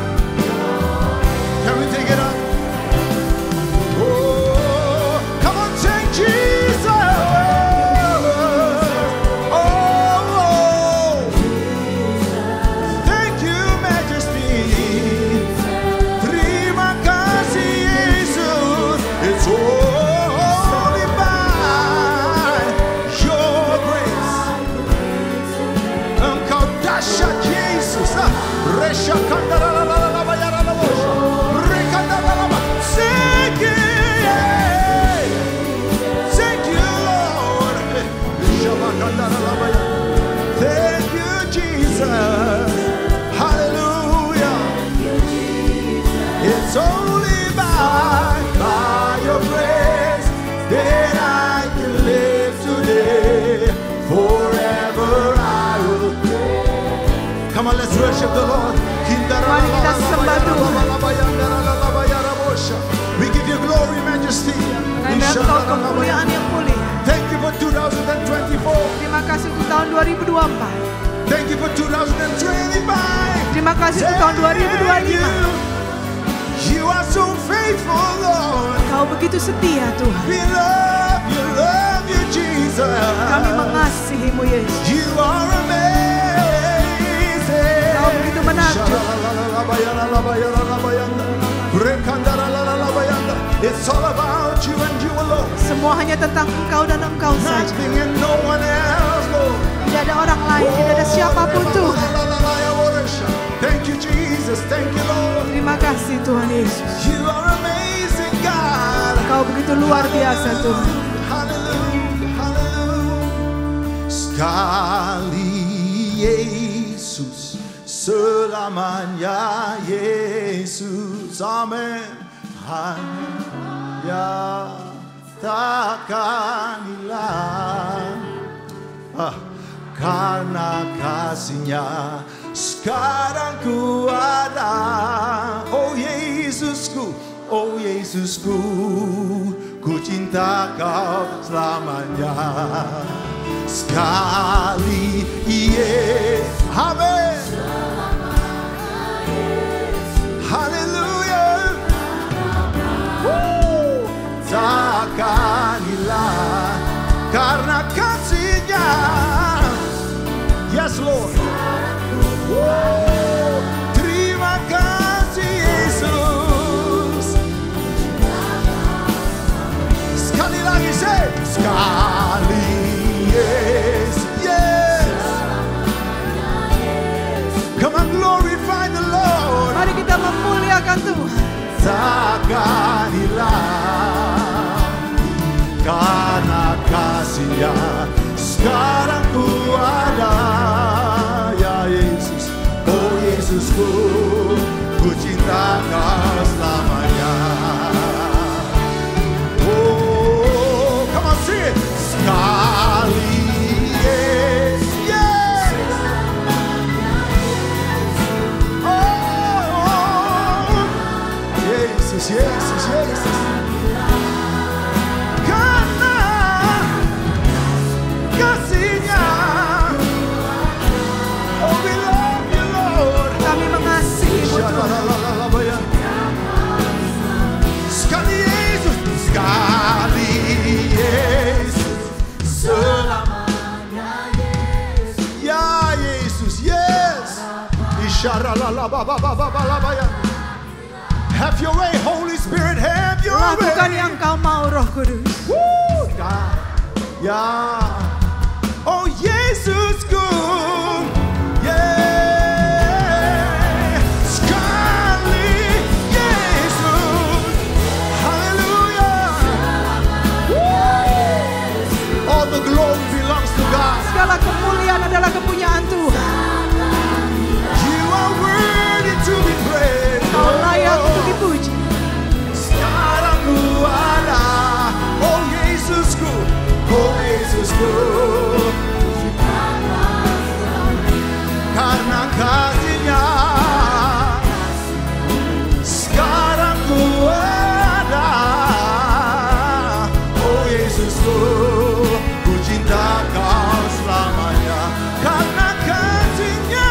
Can we take it up? Oh, come on, thank Jesus. Oh, thank you, Majesty. Terima kasih, Yesus. It's only by your grace. Engkau dahsyat, Yesus. Resha kandaralala bayarala bosha. Rekandalala. Thank you, yeah. Thank you, Lord. Shabakandarala bayarala. Thank you, Jesus. Hallelujah. It's only by your grace that I can live today. Forever I will pray. Come on, let's worship the Lord. Mari kita sembah Tuhan. We give you glory, Majesty. Dengan Engkau kemuliaan yang mulia. Thank you for 2024. Terima kasih untuk tahun 2024. Thank you for 2025. Terima kasih untuk tahun 2025. You are so faithful, Lord. Kau begitu setia Tuhan. We love you, Jesus. Kami mengasihimu Yesus. You are amazing. Kau begitu menakjub. It's all about you and you alone. Semua hanya tentang Engkau dan Engkau saja. Nothing and no one else, Lord. Tidak ada orang lain, tidak ada siapapun Tuhan. Thank you, Jesus. Thank you, Lord. Terima kasih Tuhan Yesus. You are amazing, God. Kau begitu luar biasa Tuhan. Hallelujah, hallelujah. Sekali Yesus, selamanya Yesus. Amin. Hanya takkan hilang. Karena kasih-Nya sekarang ku ada. Oh Yesusku, oh Yesusku, ku cinta Kau selamanya. Sekali amin. Haleluya. Takkan hilang karena kasih-Nya. Yes, Lord. Terima kasih Yesus. sekarang ku ada. Ya Yesus, oh Yesusku, ku cinta Kau selamanya. Oh, come on sing it. Sekali Yesus, yes. Oh, Yesus, Yesus, Yesus. Karena kasih-Nya, oh we love you Lord. Kami mengasihi-Mu Tuhan. Sekali Yesus, sekali Yesus, selamanya Yesus. Ya Yesus, yes. Isharalalalabababababaya. Have your way, Holy Spirit, have your Lakukan way. yang Kau mau, Roh Kudus. Woo, God. Ya, oh Yesusku, yeah. Sekali Yesus, hallelujah. Woo. All the glory belongs to God. Segala kemuliaan adalah kepunyaan Tuhan. You are worthy to be praised. Kau layak untuk dipuji. Sekarang ku ada, oh Yesusku, oh Yesusku. Karena kasih-Nya, sekarang ku ada, oh Yesusku, ku cinta Kau selamanya. Karena kasih-Nya,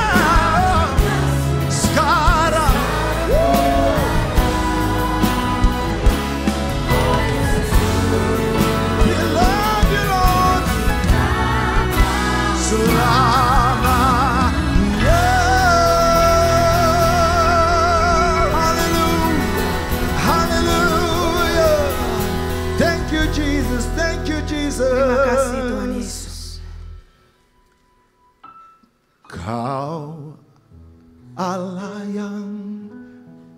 sekarang we love you Lord, selamanya. Hallelujah, hallelujah. Thank you Jesus, thank you Jesus. Terima kasih Tuhan Yesus. Kau Allah yang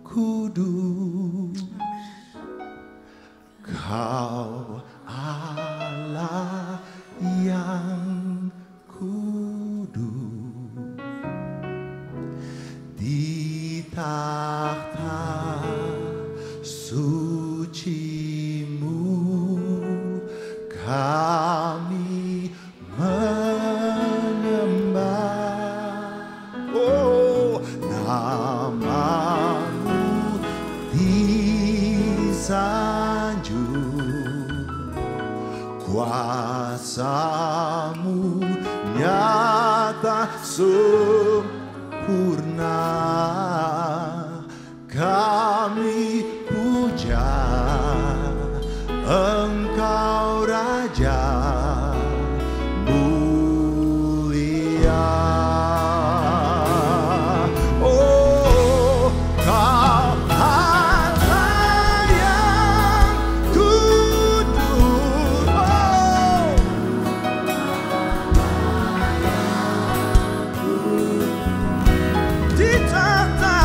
kudus, Kau Allah yang kudus, di takhta suci-Mu kami menyembah. Oh, nama-Mu disanjung, kuasa-Mu nyata sempurna. Kami puja Engkau Raja mulia. Oh, Kau Allah yang kudus. Oh, di takhta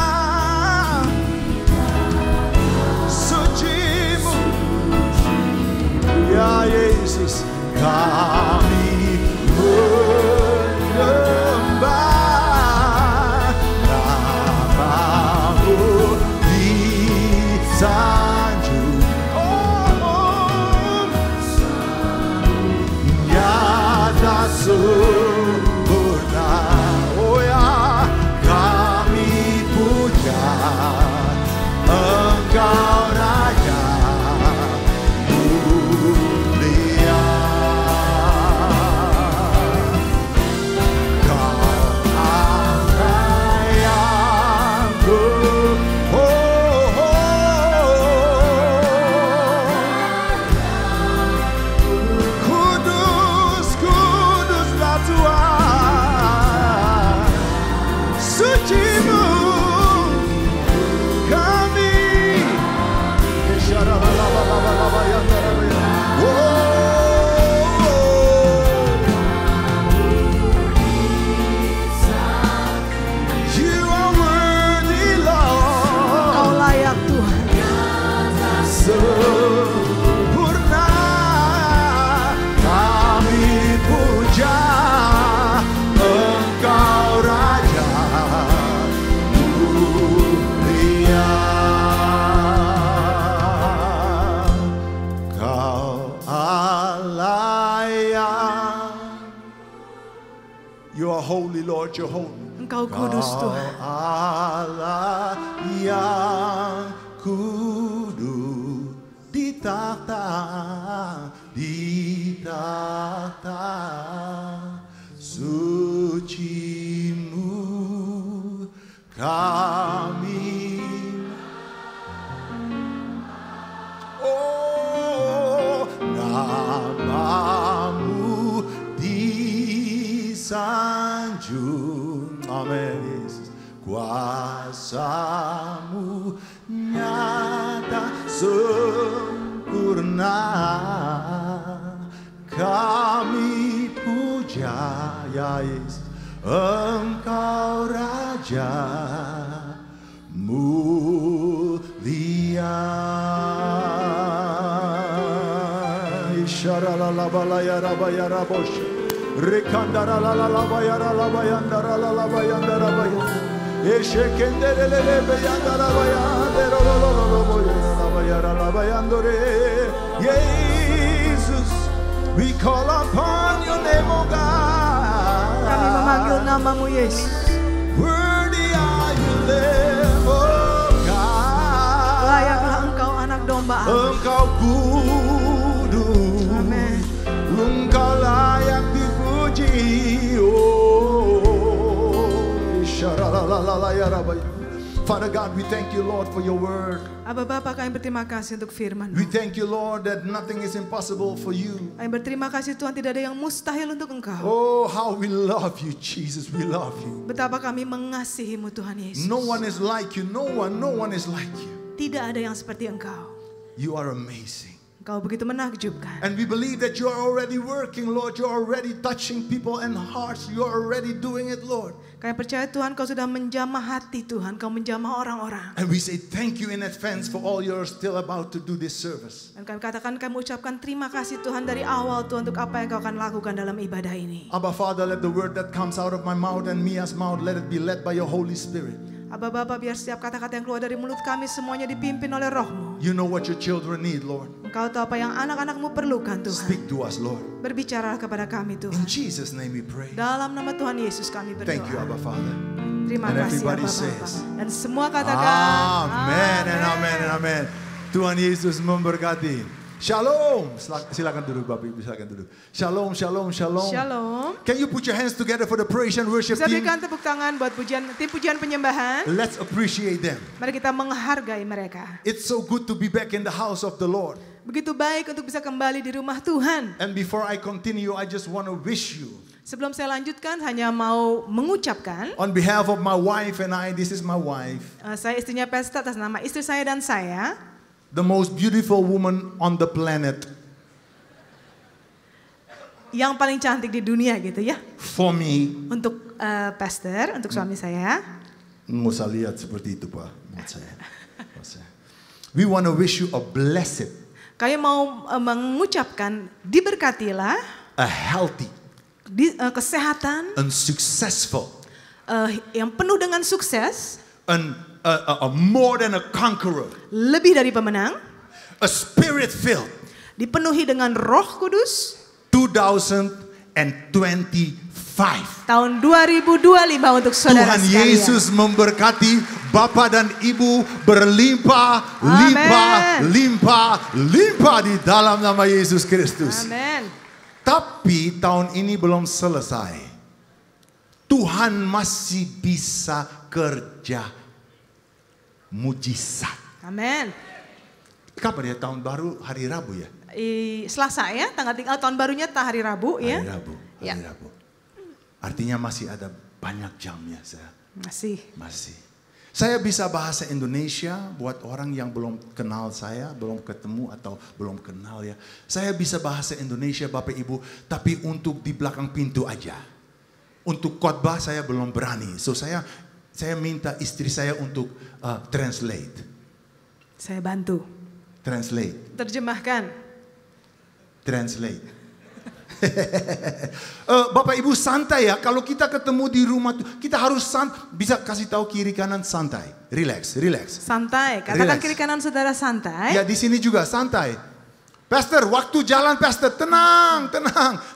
you're holy. Engkau kudus Tuhan. Allah yang kudus di takhta suci-Mu kami. Oh, nama-Mu disanjung. Amin. Yesus. Kuasa-Mu nyata sempurna. Kami puja ya Yesus, Engkau Raja mulia. Isharalabalaya rabaya rabosha, rekandaralalalabaya ralabayandara lalabayandara. Eshekenderelele beyandarabaya derolololoboya ralabaya ralabayandore. Jesus, we call upon your name, O God. Kami memanggil nama-Mu Yesus. Worthy are you, Lamb of God. Layaklah Engkau anak domba Allah. Engkau kudus. Amin. Engkau layak dipuji. Oh, syaralalalaya rabaya. Father God, we thank you, Lord, for your word. Aba Bapa, kami berterima kasih untuk firman. We thank you, Lord, that nothing is impossible for you. Kami berterima kasih Tuhan, tidak ada yang mustahil untuk Engkau. Oh, how we love you, Jesus. We love you. Betapa kami mengasihi-Mu Tuhan Yesus. No one is like you. No one is like you. Tidak ada yang seperti Engkau. You are amazing. Engkau begitu menakjubkan. And we believe that you are already working, Lord. You are already touching people and hearts. You are already doing it, Lord. Kami percaya Tuhan, Kau sudah menjamah hati Tuhan. Kau menjamah orang-orang. And we say thank you in advance for all you're still about to do this service. Dan kami katakan, kami ucapkan terima kasih Tuhan dari awal Tuhan untuk apa yang Kau akan lakukan dalam ibadah ini. Abba Father, let the word that comes out of my mouth and Mia's mouth, let it be led by your Holy Spirit. Aba Bapa, biar setiap kata-kata yang keluar dari mulut kami semuanya dipimpin oleh Roh-Mu. You know what your children need, Lord. Engkau tahu apa yang anak-anak-Mu perlukan Tuhan. Speak to us, Lord. Berbicaralah kepada kami Tuhan. In Jesus' name we pray. Dalam nama Tuhan Yesus kami berdoa. Thank you, Abba Father. Terima And kasih everybody Aba Bapa. says, Dan semua katakan Amen and amen and amen. Tuhan Yesus memberkati. Shalom. Silakan duduk Bapak Ibu, silakan duduk. Shalom, shalom, shalom. Shalom. Can you put your hands together for the praise and worship Bisa team? berikan tepuk tangan buat tim pujian penyembahan. Let's appreciate them. Mari kita menghargai mereka. It's so good to be back in the house of the Lord. Begitu baik untuk bisa kembali di rumah Tuhan. And before I continue, I just want to wish you, Sebelum saya lanjutkan, hanya mau mengucapkan, on behalf of my wife and I, this is my wife, saya istrinya Pesta atas nama istri saya dan saya, the most beautiful woman on the planet, yang paling cantik di dunia gitu ya. for me. Untuk Pastor, untuk suami saya. Nggak usah lihat seperti itu Pak. We want to wish you a blessed, Kami mau mengucapkan diberkatilah, a healthy, kesehatan, and successful, yang penuh dengan sukses, and a more than a conqueror, lebih dari pemenang, a spirit filled dipenuhi dengan Roh Kudus 2025. tahun 2025 untuk saudara Tuhan sekalian. Yesus memberkati Bapak dan Ibu berlimpah, limpah, limpah, limpah di dalam nama Yesus Kristus. Amin. Tapi tahun ini belum selesai. Tuhan masih bisa kerja mujizat. Amin. Kapan ya tahun baru? Hari Rabu ya? Selasa ya, tahun barunya hari Rabu ya. Hari Rabu. Ya. Hari Rabu. Artinya masih ada banyak jamnya saya. Masih. Saya bisa bahasa Indonesia buat orang yang belum kenal saya, belum ketemu atau belum kenal ya. Saya bisa bahasa Indonesia Bapak Ibu, tapi untuk di belakang pintu aja. Untuk khotbah saya belum berani. So saya minta istri saya untuk translate. Saya bantu. Translate. Terjemahkan. Translate. Bapak Ibu santai ya, kalau kita ketemu di rumah kita harus bisa kasih tahu kiri kanan santai, relax. Santai, katakan Relax. kiri kanan saudara santai. Ya di sini juga santai. Pastor, waktu jalan Pastor tenang.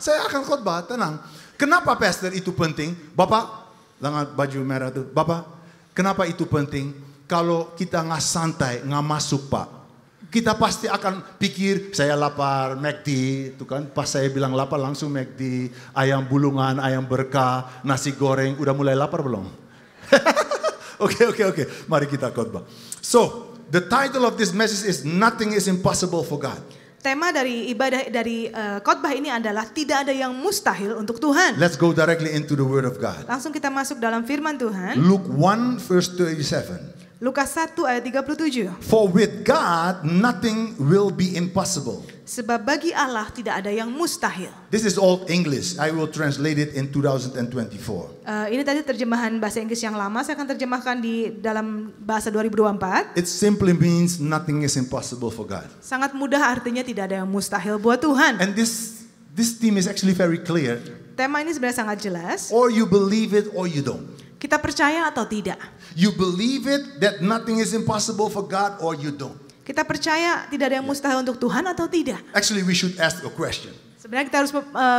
Saya akan khotbah tenang. Kenapa Pastor itu penting? Bapak lengan baju merah tuh. Bapak, kenapa itu penting? Kalau kita nggak santai, nggak masuk Pak. Kita pasti akan pikir, saya lapar, McD, itu kan. Pas saya bilang lapar langsung McD, ayam bulungan, ayam berkah, nasi goreng. Udah mulai lapar belum? Oke. Mari kita khotbah. So, the title of this message is Nothing is Impossible for God. Tema dari ibadah dari khotbah ini adalah tidak ada yang mustahil untuk Tuhan. Let's go directly into the Word of God. Langsung kita masuk dalam firman Tuhan. Luke 1 verse 37. Lukas 1 ayat 37. For with God nothing will be impossible. Sebab bagi Allah tidak ada yang mustahil. This is Old English. I will translate it in 2024. Ini tadi terjemahan bahasa Inggris yang lama. Saya akan terjemahkan di dalam bahasa 2024. It simply means nothing is impossible for God. Sangat mudah, artinya tidak ada yang mustahil buat Tuhan. And this theme is actually very clear. Tema ini sebenarnya sangat jelas. Or you believe it or you don't. Kita percaya atau tidak? You believe it that nothing is impossible for God or you don't. Kita percaya tidak ada yang mustahil untuk Tuhan atau tidak? Actually, we should ask a question. Sebenarnya kita harus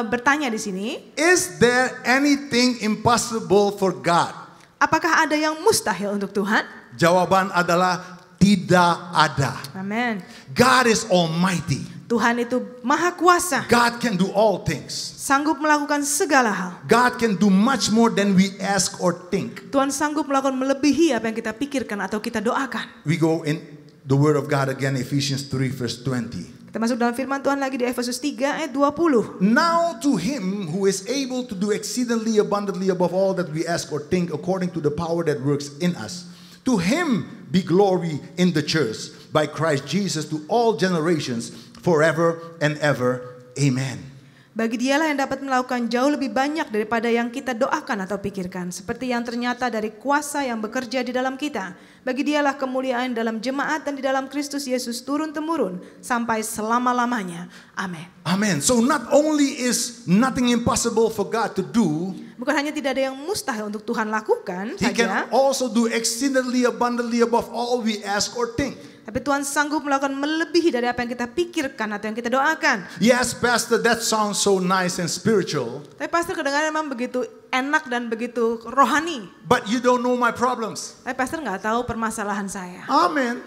bertanya di sini. Is there anything impossible for God? Apakah ada yang mustahil untuk Tuhan? Jawaban adalah tidak ada. Amin. God is almighty. Tuhan itu maha kuasa. God can do all things. Sanggup melakukan segala hal. God can do much more than we ask or think. Tuhan sanggup melakukan melebihi apa yang kita pikirkan atau kita doakan. We go in the word of God again, Ephesians 3 verse 20. Kita masuk dalam firman Tuhan lagi di Efesus 3 ayat 20. Now to him who is able to do exceedingly abundantly above all that we ask or think according to the power that works in us. To him be glory in the church by Christ Jesus to all generations forever and ever. Amen. Bagi dialah yang dapat melakukan jauh lebih banyak daripada yang kita doakan atau pikirkan. Seperti yang ternyata dari kuasa yang bekerja di dalam kita. Bagi dialah kemuliaan dalam jemaat dan di dalam Kristus Yesus turun-temurun sampai selama-lamanya. Amin. Amen. So not only is nothing impossible for God to do, bukan hanya tidak ada yang mustahil untuk Tuhan lakukan He can saja, also do exceedingly abundantly above all we ask or think. tapi Tuhan sanggup melakukan melebihi dari apa yang kita pikirkan atau yang kita doakan. Yes, Pastor, that sounds so nice and spiritual. Tapi Pastor kedengaran memang begitu enak dan begitu rohani. But you don't know my problems. Tapi Pastor nggak tahu permasalahan saya. Amen.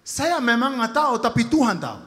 Saya memang nggak tahu, tapi Tuhan tahu.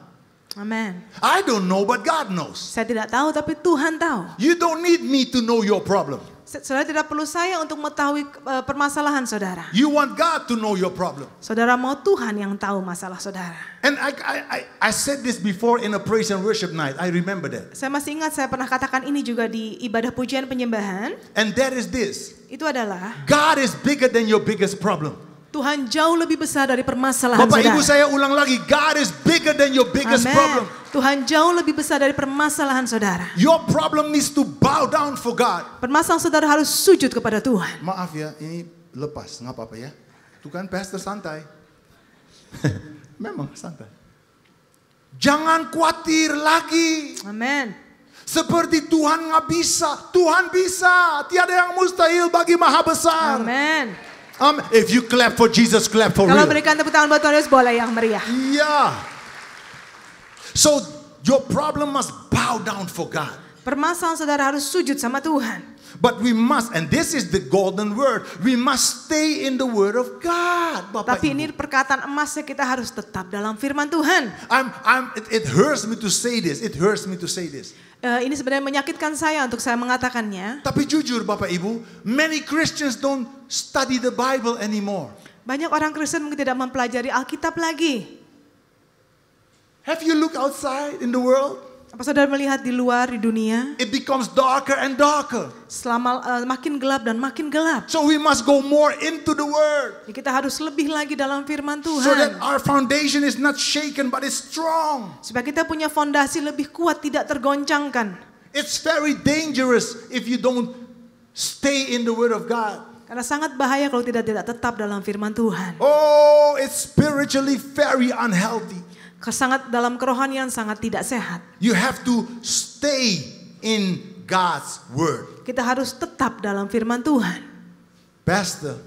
Amen. I don't know, but God knows. Saya tidak tahu, tapi Tuhan tahu. You don't need me to know your problem. Saudara tidak perlu saya untuk mengetahui permasalahan saudara. You want God to know your problem. Saudara mau Tuhan yang tahu masalah saudara. And I said this before in a praise and worship night. I remember that. Saya masih ingat saya pernah katakan ini juga di ibadah pujian penyembahan. And that is this. Itu adalah God is bigger than your biggest problem. Tuhan jauh lebih besar dari permasalahan Bapak saudara. Ibu, saya ulang lagi. God is bigger than your biggest Amen. problem. Tuhan jauh lebih besar dari permasalahan saudara. Your problem needs to bow down for God. Permasalahan saudara harus sujud kepada Tuhan. Maaf ya, ini lepas, nggak apa-apa ya. Itu kan pastor santai. Memang santai. Jangan khawatir lagi. Amin. Seperti Tuhan nggak bisa. Tuhan bisa. Tiada yang mustahil bagi Maha Besar. Amin. If you clap for Jesus, clap for Kalau real. berikan tepuk tangan buat Tuhan Yesus, boleh yang meriah. Yeah. So your problem must bow down for God. Permasalahan saudara harus sujud sama Tuhan. But we must, and this is the golden word, we must stay in the word of God. Bapak Tapi Ibu. ini perkataan emasnya, kita harus tetap dalam firman Tuhan. It hurts me to say this. It hurts me to say this. Ini sebenarnya menyakitkan saya untuk saya mengatakannya. Tapi jujur Bapak Ibu, many Christians don't study the Bible anymore. Banyak orang Kristen mungkin tidak mempelajari Alkitab lagi. Have you looked outside in the world? Apa saudara melihat di luar, di dunia? It becomes darker and darker. Selama makin gelap dan makin gelap. So we must go more into the word. Jadi kita harus lebih lagi dalam firman Tuhan. So that our foundation is not shaken but it's strong. Supaya kita punya fondasi lebih kuat, tidak tergoncangkan. It's very dangerous if you don't stay in the word of God. Karena sangat bahaya kalau tidak tetap dalam firman Tuhan. Oh, it's spiritually very unhealthy. Sangat dalam kerohanian sangat tidak sehat. You have to stay in God's word. Kita harus tetap dalam firman Tuhan. Pastor,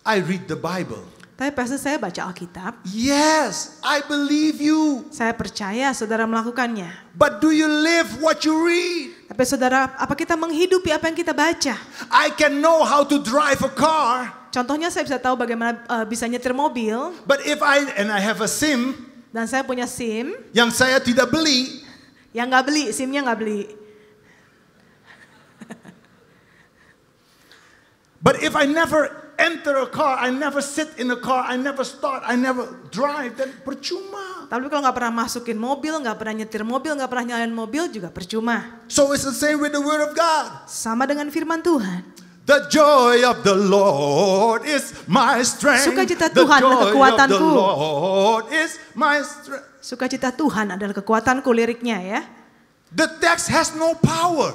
I read the Bible. Tapi pastor, saya baca Alkitab. Yes, I believe you. Saya percaya saudara melakukannya. But do you live what you read? Tapi saudara, apa kita menghidupi apa yang kita baca? I can know how to drive a car, Contohnya saya bisa tahu bagaimana bisa nyetir mobil. but if I have a SIM Dan saya punya SIM. yang saya tidak beli, Yang nggak beli, SIM-nya nggak beli. but if I never enter a car, I never sit in a car, I never start, I never drive, then percuma. Tapi kalau nggak pernah masukin mobil, nggak pernah nyetir mobil, nggak pernah nyalain mobil juga percuma. So it's the same with the word of God. Sama dengan firman Tuhan. The joy of the Lord is my strength. Sukacita The Tuhan adalah joy of the kekuatanku. Lord is my strength. Sukacita Tuhan adalah kekuatanku, liriknya ya. The text has no power.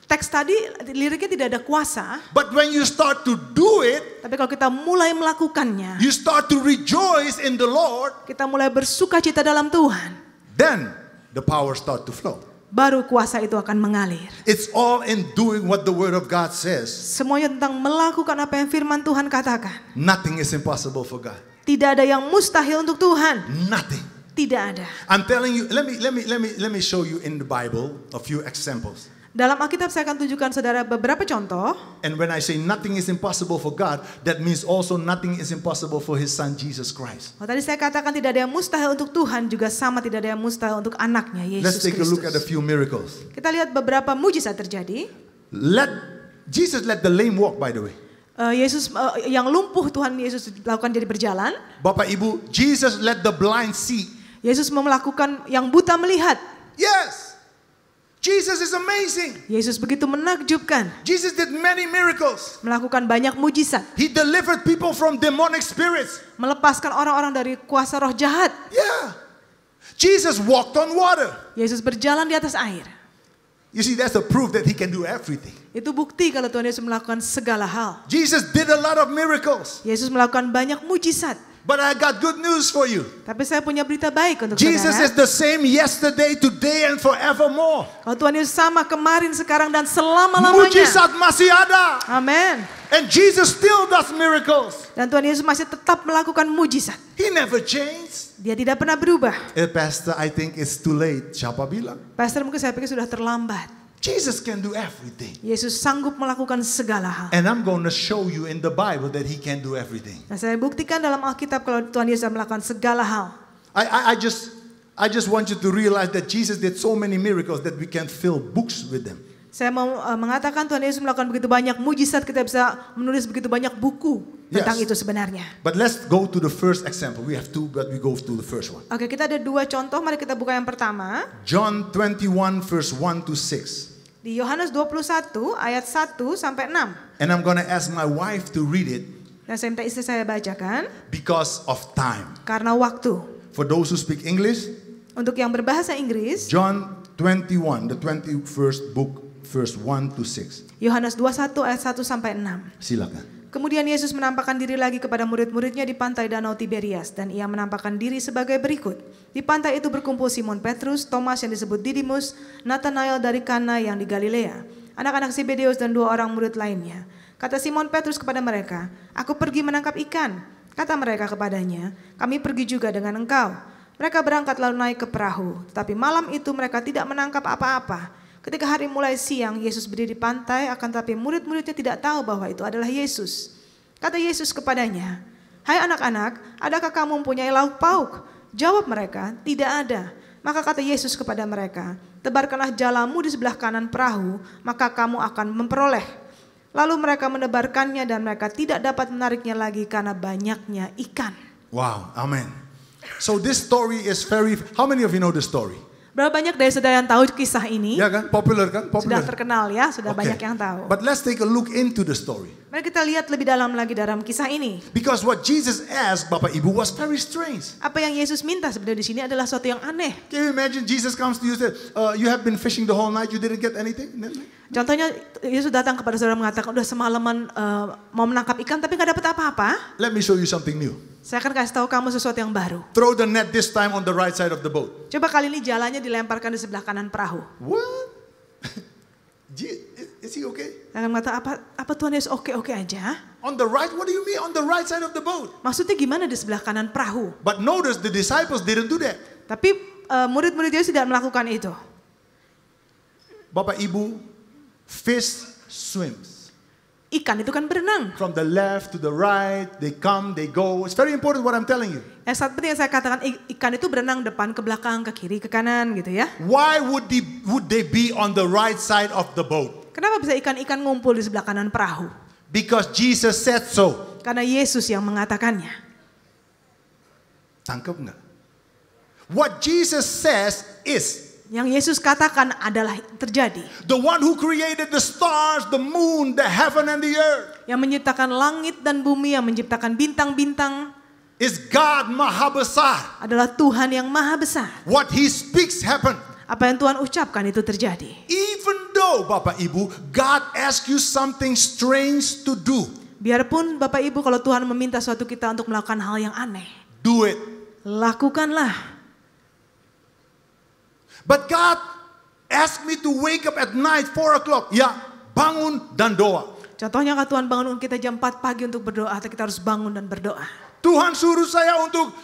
Teks tadi liriknya tidak ada kuasa, But when you start to do it, tapi kalau kita mulai melakukannya, you start to rejoice in the Lord, kita mulai bersukacita dalam Tuhan, then the power start to flow. baru kuasa itu akan mengalir. It's all in doing what the word of God says. Semuanya tentang melakukan apa yang firman Tuhan katakan. Nothing is impossible for God. Tidak ada yang mustahil untuk Tuhan. Nothing. Tidak ada. I'm telling you, let me show you in the Bible a few examples. Dalam Alkitab saya akan tunjukkan saudara beberapa contoh. And when I say nothing is impossible for God, that means also nothing is impossible for His Son Jesus Christ. Tadi saya katakan tidak ada yang mustahil untuk Tuhan, juga sama tidak ada yang mustahil untuk anaknya Let's Yesus take a look at a Kristus. few miracles. Kita lihat beberapa mujizat terjadi. Jesus let the lame walk, by the way. Yesus yang lumpuh Tuhan Yesus lakukan jadi berjalan. Bapak Ibu, Jesus let the blind see. Yesus melakukan yang buta melihat. Yes. Jesus is amazing. Yesus begitu menakjubkan, Jesus did many miracles. melakukan banyak mujizat, He delivered people from demonic spirits. melepaskan orang-orang dari kuasa roh jahat. Yeah. Jesus walked on water. Yesus berjalan di atas air. You see, that's a proof that He can do everything. Itu bukti kalau Tuhan Yesus melakukan segala hal. Jesus did a lot of miracles. Yesus melakukan banyak mujizat. But I got good news for you. Tapi saya punya berita baik untuk Jesus is saudara. the same yesterday, today, and forevermore. Kalau Tuhan Yesus sama kemarin, sekarang, dan selama-lamanya. Mujizat masih ada. Amin. And Jesus still does miracles. Dan Tuhan Yesus masih tetap melakukan mujizat. He never changed. Dia tidak pernah berubah. Pastor, I think it's too late. Siapa bilang? Pastor, mungkin saya pikir sudah terlambat. Jesus can do everything. Yesus sanggup melakukan segala hal. And I'm going to show you in the Bible that He can do everything. Nah, saya buktikan dalam Alkitab kalau Tuhan Yesus melakukan segala hal. I just want you to realize that Jesus did so many miracles that we can fill books with them. Saya mau mengatakan Tuhan Yesus melakukan begitu banyak mujizat, kita bisa menulis begitu banyak buku tentang itu sebenarnya. But let's go to the first example. We have two, but we go to the first one. Oke, kita ada dua contoh. Mari kita buka yang pertama. John 21 verse 1 to 6. Di Yohanes 21 ayat 1 sampai 6. And I'm going to ask my wife to read it Nah, saya minta istri saya bacakan because of time. karena waktu. For those who speak English, Untuk yang berbahasa Inggris, John 21, the 21st book, verse 1 to 6. Yohanes 21 ayat 1 sampai 6. Silakan. Kemudian Yesus menampakkan diri lagi kepada murid-muridnya di pantai Danau Tiberias, dan ia menampakkan diri sebagai berikut. Di pantai itu berkumpul Simon Petrus, Thomas yang disebut Didimus, Nathanael dari Kana yang di Galilea, anak-anak Zebedeus dan dua orang murid lainnya. Kata Simon Petrus kepada mereka, "Aku pergi menangkap ikan." Kata mereka kepadanya, "Kami pergi juga dengan engkau." Mereka berangkat lalu naik ke perahu, tetapi malam itu mereka tidak menangkap apa-apa. Ketika hari mulai siang, Yesus berdiri di pantai, akan tetapi murid-muridnya tidak tahu bahwa itu adalah Yesus. Kata Yesus kepadanya, "Hai anak-anak, adakah kamu mempunyai lauk pauk?" Jawab mereka, "Tidak ada." Maka kata Yesus kepada mereka, "Tebarkanlah jalamu di sebelah kanan perahu, maka kamu akan memperoleh." Lalu mereka menebarkannya dan mereka tidak dapat menariknya lagi karena banyaknya ikan. Wow, amen. So this story is very, how many of you know the story? Berapa banyak dari saudara yang tahu kisah ini? Ya kan, popular kan? Sudah Popular. terkenal ya, sudah Okay. banyak yang tahu. But let's take a look into the story. Mari kita lihat lebih dalam lagi dalam kisah ini. Because what Jesus asked, Bapak Ibu, was very strange. Apa yang Yesus minta sebenarnya di sini adalah sesuatu yang aneh. Can you imagine Jesus comes to you and says, you have been fishing the whole night, you didn't get anything? Contohnya Yesus datang kepada saudara mengatakan, udah semalaman mau menangkap ikan tapi nggak dapat apa-apa. Let me show you something new. Saya akan kasih tahu kamu sesuatu yang baru. Throw the net this time on the right side of the boat. Coba kali ini jalannya dilemparkan di sebelah kanan perahu. What? Is he okay? Saya akan mengatakan, apa Tuhan Yesus oke-oke aja? On the right, what do you mean on the right side of the boat? Maksudnya gimana di sebelah kanan perahu? But notice the disciples didn't do that. Tapi murid-murid Yesus tidak melakukan itu. Bapak Ibu, fish swims. Ikan itu kan berenang. From the left to the right, they come, they go. It's very important what I'm telling you. Yang seperti yang saya katakan, ikan itu berenang depan ke belakang, ke kiri, ke kanan gitu ya. Why would they be on the right side of the boat? Kenapa bisa ikan-ikan ngumpul di sebelah kanan perahu? Because Jesus said so. Karena Yesus yang mengatakannya. Tangkap nggak? What Jesus says is. Yang Yesus katakan adalah terjadi. The one who created the stars, the moon, the heaven and the earth. Yang menciptakan langit dan bumi, yang menciptakan bintang-bintang. Is God Maha Besar. Adalah Tuhan yang Maha Besar. What He speaks happen. Apa yang Tuhan ucapkan itu terjadi. Even though Bapak Ibu, God ask you something strange to do. Biarpun Bapak Ibu kalau Tuhan meminta suatu kita untuk melakukan hal yang aneh. Do it. Lakukanlah. But God asked me to wake up at night 4 o'clock. Ya, bangun dan doa. Contohnya kalau Tuhan bangun kita jam 4 pagi untuk berdoa, kita harus bangun dan berdoa. Tuhan suruh saya untuk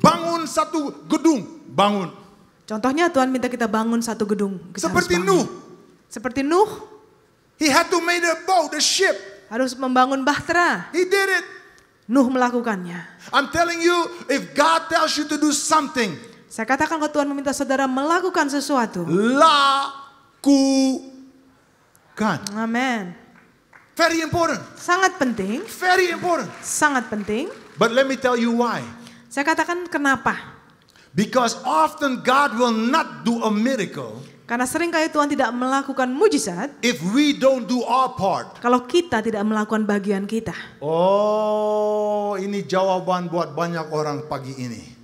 bangun satu gedung, bangun. Contohnya Tuhan minta kita bangun satu gedung. Seperti Nuh. Seperti Nuh. He had to make a boat, a ship. Harus membangun bahtera. He did it. Nuh melakukannya. I'm telling you, if God tells you to do something, saya katakan kalau Tuhan meminta saudara melakukan sesuatu. Lakukan. Amen. Very important. Sangat penting. Very important. Sangat penting. But let me tell you why. Saya katakan kenapa. Because often God will not do a miracle. Karena seringkali Tuhan tidak melakukan mujizat. If we don't do our part. Kalau kita tidak melakukan bagian kita. Oh, ini jawaban buat banyak orang pagi ini.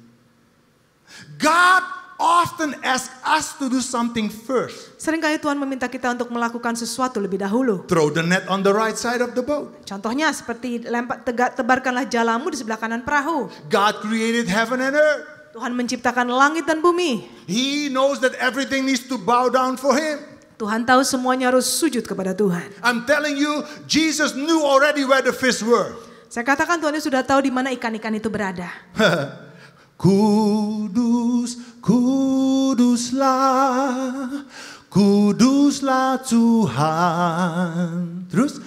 God often asks us to do something first. Seringkali Tuhan meminta kita untuk melakukan sesuatu lebih dahulu. Throw the net on the right side of the boat. Contohnya seperti tebarkanlah jalamu di sebelah kanan perahu. God created heaven and earth. Tuhan menciptakan langit dan bumi. He knows that everything needs to bow down for Him. Tuhan tahu semuanya harus sujud kepada Tuhan. I'm telling you, Jesus knew already where the fish were. Saya katakan Tuhan sudah tahu di mana ikan-ikan itu berada. Kudus, kuduslah, kuduslah Tuhan. Terus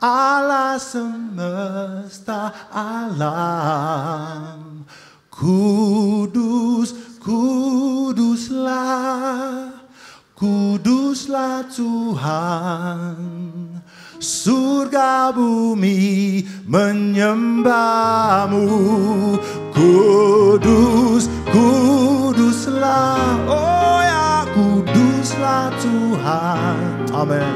Allah semesta alam. Kudus, kuduslah, kuduslah Tuhan. Surga bumi menyembahmu. Kudus, kuduslah, oh ya, kuduslah Tuhan. Amin.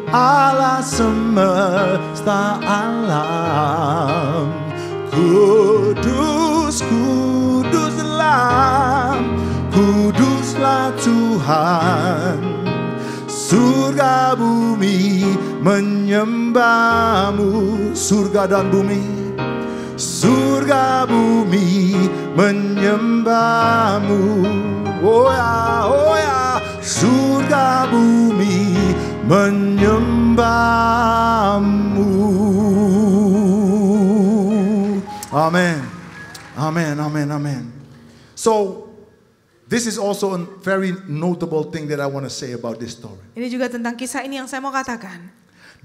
Allah semesta alam. Kudus, kuduslah, kuduslah Tuhan. Surga bumi menyembahmu. Surga dan bumi, surga bumi menyembahmu. Oh ya, surga bumi menyembahmu. Amen, amen, amen, amen. So this is also a very notable thing that I want to say about this story. Ini juga tentang kisah ini yang saya mau katakan.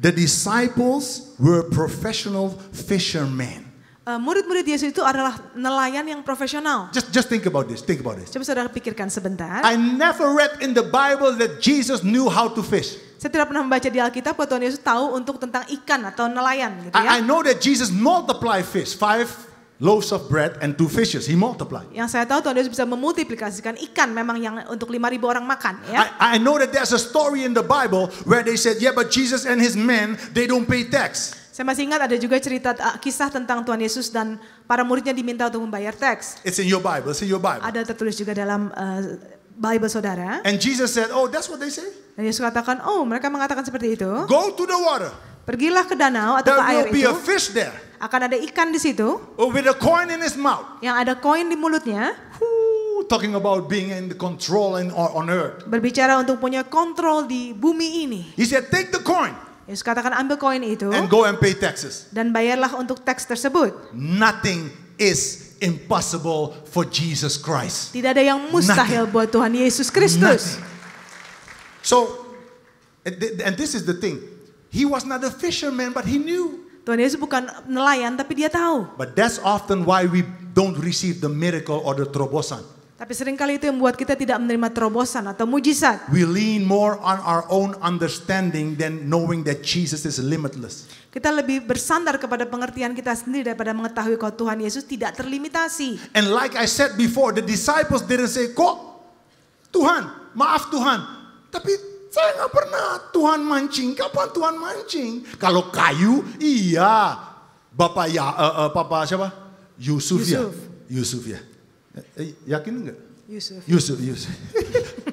The disciples were professional fishermen. Murid-murid Yesus itu adalah nelayan yang profesional. Just think about this. Think about this. Coba saudara pikirkan sebentar. I never read in the Bible that Jesus knew how to fish. Saya tidak pernah membaca di Alkitab bahwa Tuhan Yesus tahu untuk tentang ikan atau nelayan gitu ya. I know that Jesus multiplied fish, 5 loaves of bread and 2 fishes. He multiplied. Yang saya tahu Tuhan Yesus bisa memultiplikasikan ikan memang yang untuk 5.000 orang makan ya. I know that there's a story in the Bible where they said, yeah, but Jesus and his men, they don't pay tax. Saya masih ingat ada juga cerita kisah tentang Tuhan Yesus dan para muridnya diminta untuk membayar teks. It's in your Bible. It's in your Bible. Ada tertulis juga dalam Bible saudara. And Jesus said, oh, that's what they say? Dan Yesus katakan, oh mereka mengatakan seperti itu. Go to the water. Pergilah ke danau atau There ke air will be itu. a fish there. Akan ada ikan di situ. With a coin in his mouth. Yang ada koin di mulutnya. talking about being in the control on earth. Berbicara untuk punya kontrol di bumi ini. He said, take the coin Yesus katakan ambil koin itu and go and pay taxes. dan bayarlah untuk teks tersebut. Nothing is impossible for Jesus Christ. Tidak ada yang mustahil buat Tuhan Yesus Kristus. Nothing. So, and this is the thing. He was not a fisherman, but he knew. Tuhan Yesus bukan nelayan tapi dia tahu. But that's often why we don't receive the miracle or the terobosan. Tapi seringkali itu yang membuat kita tidak menerima terobosan atau mujizat. We lean more on our own understanding than knowing that Jesus is limitless. Kita lebih bersandar kepada pengertian kita sendiri daripada mengetahui kalau Tuhan Yesus tidak terlimitasi. And like I said before, the disciples didn't say, kok Tuhan, maaf Tuhan, tapi saya nggak pernah Tuhan mancing. Kapan Tuhan mancing? Kalau kayu, iya. Bapak Papa siapa? Yusuf ya. Yusuf ya. Yakin enggak? Yusuf.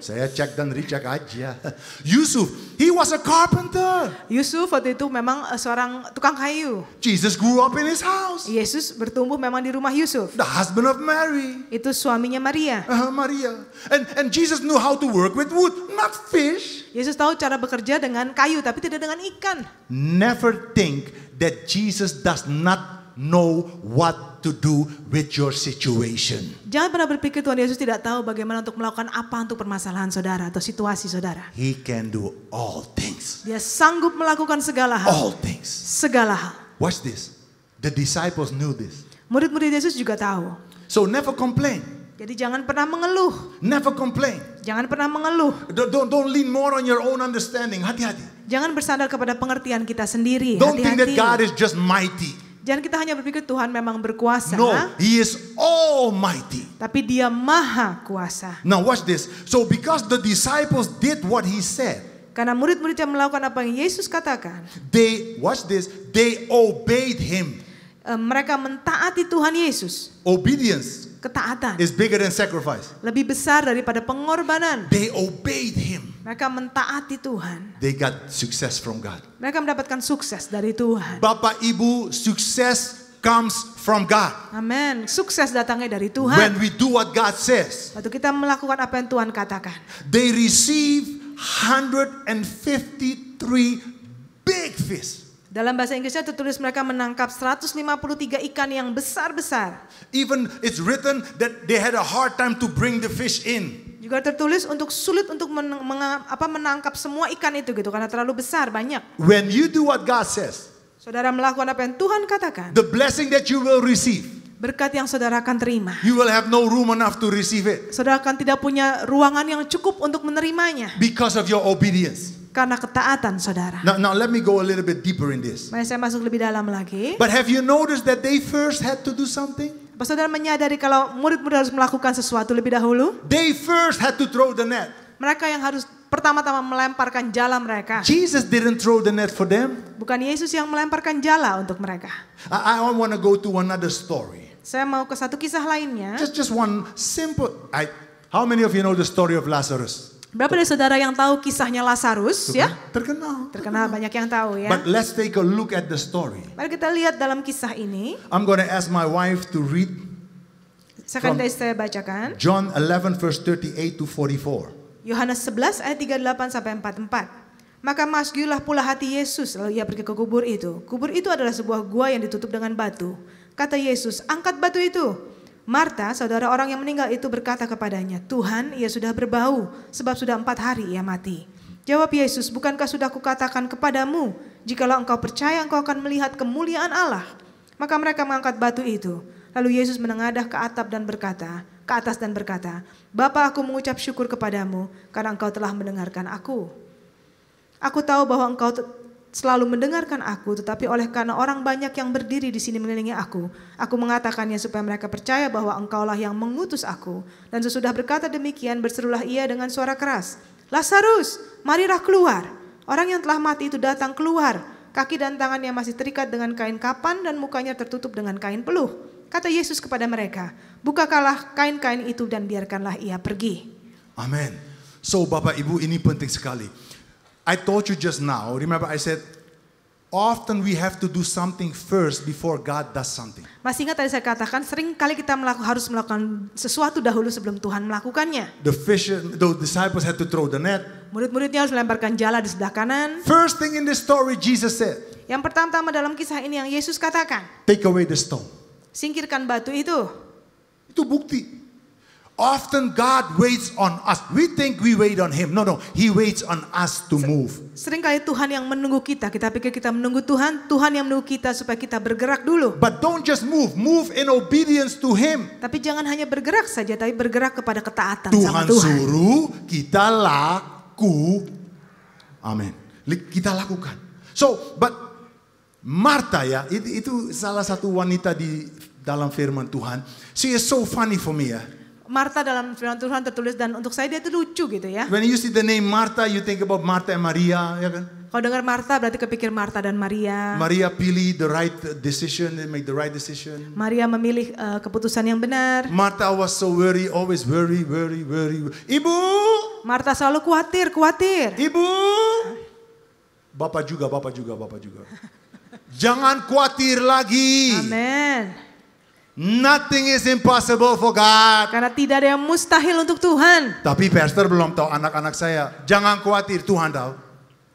Saya cek dan recheck aja. Yusuf, he was a carpenter. Yusuf waktu itu memang seorang tukang kayu. Jesus grew up in his house. Yesus bertumbuh memang di rumah Yusuf. The husband of Mary. Itu suaminya Maria. Maria. And Jesus knew how to work with wood, not fish. Yesus tahu cara bekerja dengan kayu tapi tidak dengan ikan. Never think that Jesus does not know what to do with your situation. Jangan pernah berpikir Tuhan Yesus tidak tahu bagaimana untuk melakukan apa untuk permasalahan saudara atau situasi saudara. He can do all things. Dia sanggup melakukan segala hal. All things. Segala hal. Watch this. The disciples knew this. Murid-murid Yesus juga tahu. So never complain. Jadi jangan pernah mengeluh. Never complain. Jangan pernah mengeluh. Don't lean more on your own understanding. Hati-hati. Jangan bersandar kepada pengertian kita sendiri. Don't think that Hati-hati. God is just mighty. Jangan kita hanya berpikir Tuhan memang berkuasa. No, He is almighty. Tapi dia maha kuasa. Now watch this. So because the disciples did what He said, Karena murid-murid yang melakukan apa yang Yesus katakan, they obeyed Him. Mereka mentaati Tuhan Yesus. Obedience Ketaatan is bigger than sacrifice. lebih besar daripada pengorbanan. They obeyed Him. Mereka mentaati Tuhan. They got success from God. Mereka mendapatkan sukses dari Tuhan. Bapak Ibu, success comes from God. Amin. Sukses datangnya dari Tuhan. When we do what God says, Waktu kita melakukan apa yang Tuhan katakan. they receive 153 big fish. Dalam bahasa Inggrisnya tertulis mereka menangkap 153 ikan yang besar-besar. Even it's written that they had a hard time to bring the fish in. Juga tertulis untuk sulit untuk menangkap semua ikan itu gitu karena terlalu besar banyak. When you do what God says, Saudara melakukan apa yang Tuhan katakan, the blessing that you will receive, berkat yang saudara akan terima. you will have no room enough to receive it Saudara akan tidak punya ruangan yang cukup untuk menerimanya because of your obedience. karena ketaatan saudara. Now let me go a little bit deeper in this. Mari saya masuk lebih dalam lagi. But have you noticed that they first had to do something? Apa saudara menyadari kalau murid-murid harus melakukan sesuatu lebih dahulu? They first had to throw the net. Mereka yang harus pertama-tama melemparkan jala mereka. Jesus didn't throw the net for them. Bukan Yesus yang melemparkan jala untuk mereka. I want to go to another story. Saya mau ke satu kisah lainnya. Just one simple. How many of you know the story of Lazarus? Berapa dari saudara yang tahu kisahnya Lazarus ya? Terkenal. Terkenal banyak yang tahu ya. But let's take a look at the story. Mari kita lihat dalam kisah ini. I'm going to ask my wife to read Saya akan saya bacakan. John 11 verse 38 to 44. Yohanes 11 ayat 38 sampai 44. Maka masgilah pula hati Yesus lalu ia pergi ke kubur itu. Kubur itu adalah sebuah gua yang ditutup dengan batu. Kata Yesus, angkat batu itu. Marta, saudara orang yang meninggal itu berkata kepadanya, Tuhan, ia sudah berbau sebab sudah 4 hari ia mati. Jawab Yesus, bukankah sudah kukatakan kepadamu, jikalau engkau percaya engkau akan melihat kemuliaan Allah. Maka mereka mengangkat batu itu. Lalu Yesus menengadah ke atas dan berkata, Bapa, aku mengucap syukur kepadamu karena engkau telah mendengarkan aku. Aku tahu bahwa engkau selalu mendengarkan aku, tetapi oleh karena orang banyak yang berdiri di sini mengelilingi aku mengatakannya supaya mereka percaya bahwa engkaulah yang mengutus aku. Dan sesudah berkata demikian, berserulah ia dengan suara keras, Lazarus, marilah keluar. Orang yang telah mati itu datang keluar. Kaki dan tangannya masih terikat dengan kain kapan dan mukanya tertutup dengan kain peluh. Kata Yesus kepada mereka, bukakanlah kain-kain itu dan biarkanlah ia pergi. Amen. So Bapak Ibu, ini penting sekali. I told you just now, remember I said often we have to do something first before God does something. Masih ingat tadi saya katakan sering kali kita harus melakukan sesuatu dahulu sebelum Tuhan melakukannya. The disciples had to throw the net. Murid-muridnya harus melemparkan jala di sebelah kanan. First thing in this story Jesus said, Yang pertama-tama dalam kisah ini yang Yesus katakan, take away the stone. singkirkan batu itu. Itu bukti. Often God waits on us. We think we wait on Him. No, He waits on us to move. Seringkali Tuhan yang menunggu kita. Kita pikir kita menunggu Tuhan. Tuhan yang menunggu kita supaya kita bergerak dulu. But don't just move. Move in obedience to Him. Tapi jangan hanya bergerak saja, tapi bergerak kepada ketaatan Tuhan sama Tuhan. suruh, kita laku. Amin. Kita lakukan. So, but Martha ya, itu salah satu wanita di dalam firman Tuhan. She is so funny for me ya. Martha dalam firman Tuhan tertulis dan untuk saya dia itu lucu gitu ya. When you see the name Martha, you think about Martha and Maria, ya kan? Kalau dengar Martha berarti kepikir Martha dan Maria. Maria pilih the right decision, they make the right decision. Maria memilih keputusan yang benar. Martha was so worried, always worry. Ibu, Martha selalu khawatir. Ibu. Bapak juga. Jangan khawatir lagi. Amin. Nothing is impossible for God. Karena tidak ada yang mustahil untuk Tuhan. Tapi pastor belum tahu anak-anak saya. Jangan khawatir, Tuhan tahu.